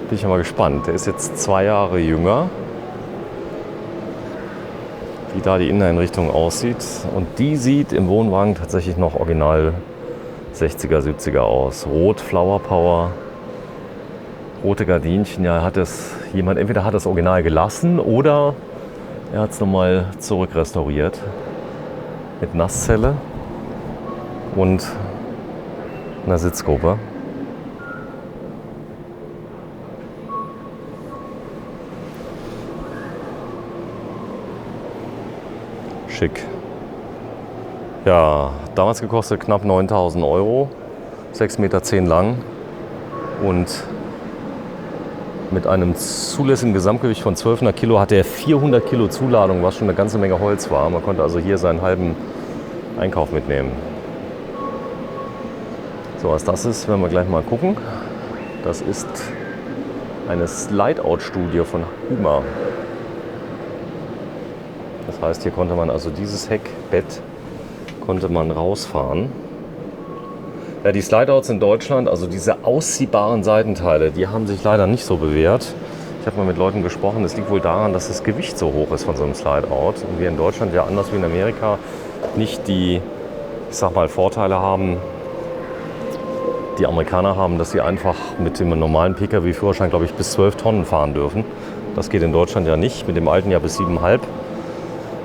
Bin ich ja mal gespannt. Der ist jetzt 2 Jahre jünger. Wie da die Inneneinrichtung aussieht. Und die sieht im Wohnwagen tatsächlich noch original 60er, 70er aus. Rot, Flower Power, rote Gardinchen. Ja, hat es jemand, entweder hat das Original gelassen oder er hat es nochmal zurückrestauriert. Mit Nasszelle und einer Sitzgruppe. Schick. Ja, damals gekostet knapp 9.000 €, 6,10 Meter lang und mit einem zulässigen Gesamtgewicht von 1200 Kilo hatte er 400 Kilo Zuladung, was schon eine ganze Menge Holz war. Man konnte also hier seinen halben Einkauf mitnehmen. So, was das ist, werden wir gleich mal gucken. Das ist eine Slide-Out-Studie von Hümer. Das heißt, hier konnte man also dieses Heckbett konnte man rausfahren. Ja, die Slide-Outs in Deutschland, also diese ausziehbaren Seitenteile, die haben sich leider nicht so bewährt. Ich habe mal mit Leuten gesprochen, es liegt wohl daran, dass das Gewicht so hoch ist von so einem Slide-Out. Und wir in Deutschland ja anders wie in Amerika nicht die, ich sag mal, Vorteile haben, die Amerikaner haben, dass sie einfach mit dem normalen Pkw-Führerschein, glaube ich, bis 12 Tonnen fahren dürfen. Das geht in Deutschland ja nicht, mit dem alten ja bis 7,5.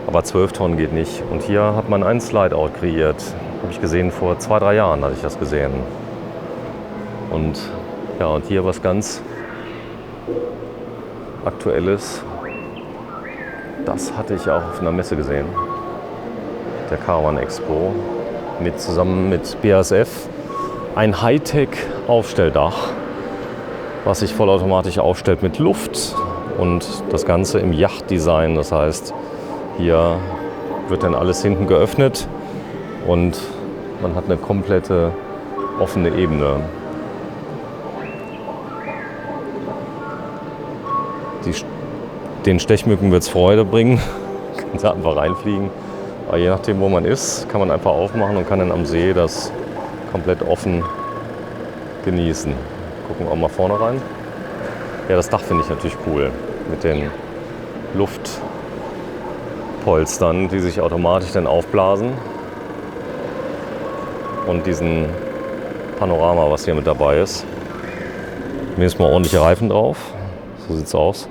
Aber 12 Tonnen geht nicht. Und hier hat man einen Slide-Out kreiert. Habe ich gesehen, vor 2, 3 Jahren hatte ich das gesehen. Und ja, und hier was ganz Aktuelles. Das hatte ich auch auf einer Messe gesehen. Der Caravan Expo. Zusammen mit BASF. Ein Hightech-Aufstelldach, was sich vollautomatisch aufstellt mit Luft. Und das Ganze im Yacht-Design. Das heißt, hier wird dann alles hinten geöffnet und man hat eine komplette offene Ebene. Den Stechmücken wird es Freude bringen, können sie einfach reinfliegen. Aber je nachdem, wo man ist, kann man einfach aufmachen und kann dann am See das komplett offen genießen. Gucken wir auch mal vorne rein. Ja, das Dach finde ich natürlich cool mit den Luftpolstern, die sich automatisch dann aufblasen. Und diesen Panorama, was hier mit dabei ist. Mir ist mal ordentliche Reifen drauf. So sieht's aus.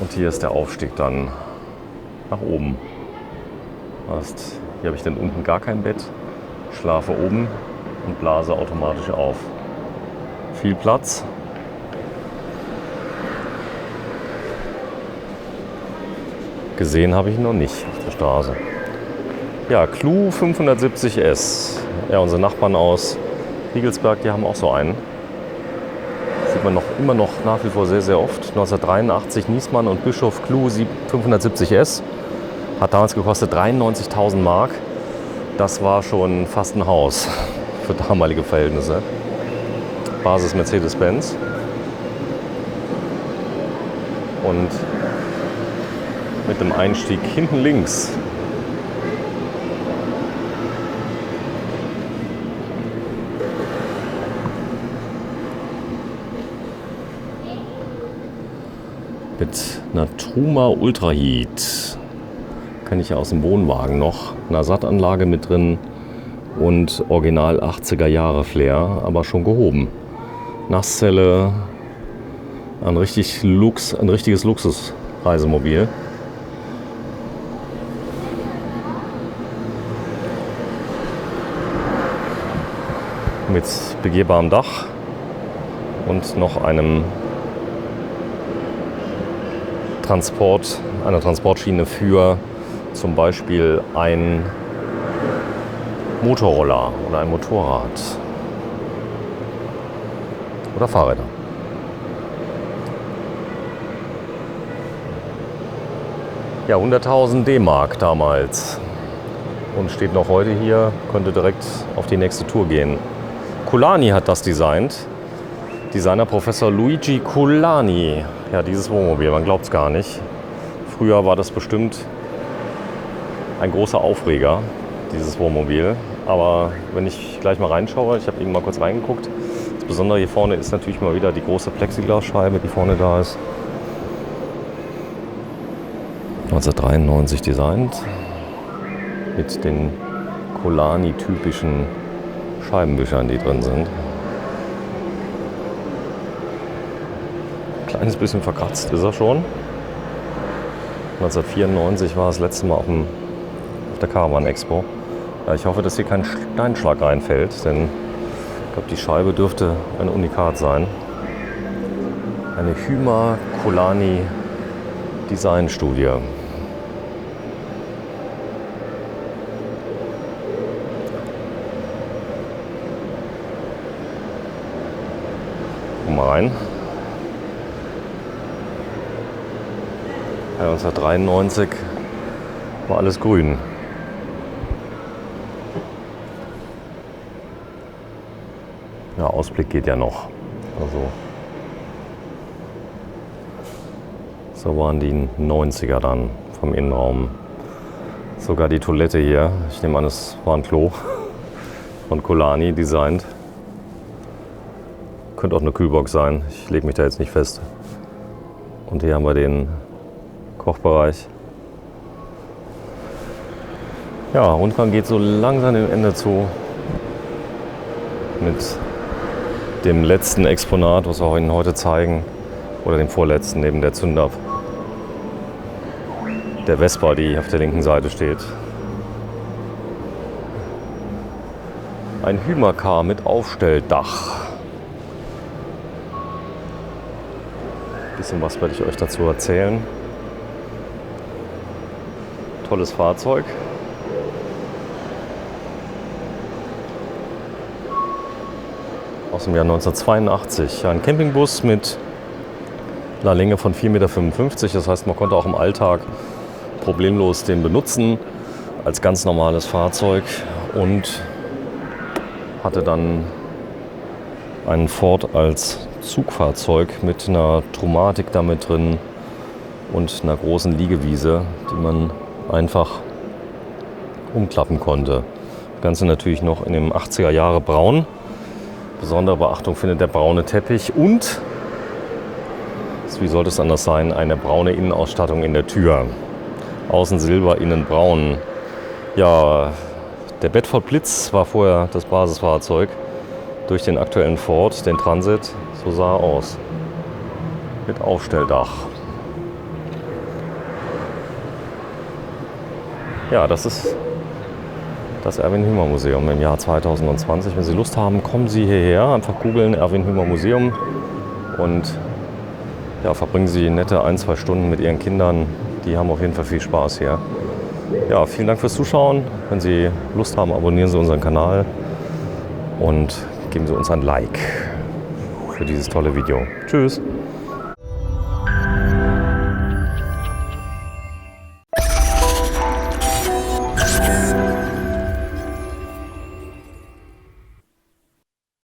Und hier ist der Aufstieg dann nach oben. Heißt, hier habe ich dann unten gar kein Bett, schlafe oben und blase automatisch auf. Viel Platz. Gesehen habe ich ihn noch nicht auf der Straße. Ja, Clou 570S. Ja, unsere Nachbarn aus Riegelsberg, die haben auch so einen. Sieht man immer noch nach wie vor sehr, sehr oft. 1983 Niesmann und Bischof Clou 570S. Hat damals gekostet 93.000 Mark. Das war schon fast ein Haus für damalige Verhältnisse. Basis Mercedes-Benz. Und mit dem Einstieg hinten links. Mit einer Truma Ultra Heat. Kann ich ja aus dem Wohnwagen noch. Eine Ersatzanlage mit drin und original 80er Jahre Flair, aber schon gehoben. Nasszelle, ein richtiges Luxusreisemobil. Mit begehbarem Dach und noch einer Transportschiene für zum Beispiel ein Motorroller oder ein Motorrad oder Fahrräder. Ja, 100.000 D-Mark damals und steht noch heute hier, könnte direkt auf die nächste Tour gehen. Colani hat das designt. Designer Professor Luigi Colani. Ja, dieses Wohnmobil, man glaubt es gar nicht. Früher war das bestimmt ein großer Aufreger, dieses Wohnmobil. Aber wenn ich gleich mal reinschaue, ich habe eben mal kurz reingeguckt. Das Besondere hier vorne ist natürlich mal wieder die große Plexiglasscheibe, die vorne da ist. 1993 designt. Mit den Colani-typischen Scheibenwischern, die drin sind. Kleines bisschen verkratzt ist er schon. 1994 war das letzte Mal auf der Caravan Expo. Ja, ich hoffe, dass hier kein Steinschlag reinfällt, denn ich glaube, die Scheibe dürfte ein Unikat sein. Eine Hyma Colani Designstudie. Guck mal rein. Ja, 1993 war alles grün. Ja, Ausblick geht ja noch. Also, so waren die 90er dann vom Innenraum. Sogar die Toilette hier, ich nehme an, es war ein Klo von Colani designt. Könnte auch eine Kühlbox sein, ich lege mich da jetzt nicht fest. Und hier haben wir den Kochbereich. Ja, Rundgang geht so langsam dem Ende zu. Mit dem letzten Exponat, was wir Ihnen heute zeigen. Oder dem vorletzten, neben der Zündab. Der Vespa, die auf der linken Seite steht. Ein Hymercar mit Aufstelldach. Ein bisschen was werde ich euch dazu erzählen. Tolles Fahrzeug. Aus dem Jahr 1982. Ein Campingbus mit einer Länge von 4,55 Meter. Das heißt, man konnte auch im Alltag problemlos den benutzen als ganz normales Fahrzeug und hatte dann einen Ford als Zugfahrzeug mit einer Trumatik damit drin und einer großen Liegewiese, die man einfach umklappen konnte. Das Ganze natürlich noch in dem 80er Jahre Braun. Besondere Beachtung findet der braune Teppich und, wie sollte es anders sein, eine braune Innenausstattung in der Tür. Außen silber, innen braun. Ja, der Bedford Blitz war vorher das Basisfahrzeug. Durch den aktuellen Ford, den Transit, so sah er aus. Mit Aufstelldach. Ja, das ist das Erwin-Hümer-Museum im Jahr 2020. Wenn Sie Lust haben, kommen Sie hierher. Einfach googeln Erwin-Hümer-Museum und ja, verbringen Sie nette 1-2 Stunden mit Ihren Kindern. Die haben auf jeden Fall viel Spaß hier. Ja, vielen Dank fürs Zuschauen. Wenn Sie Lust haben, abonnieren Sie unseren Kanal und geben Sie uns ein Like für dieses tolle Video. Tschüss!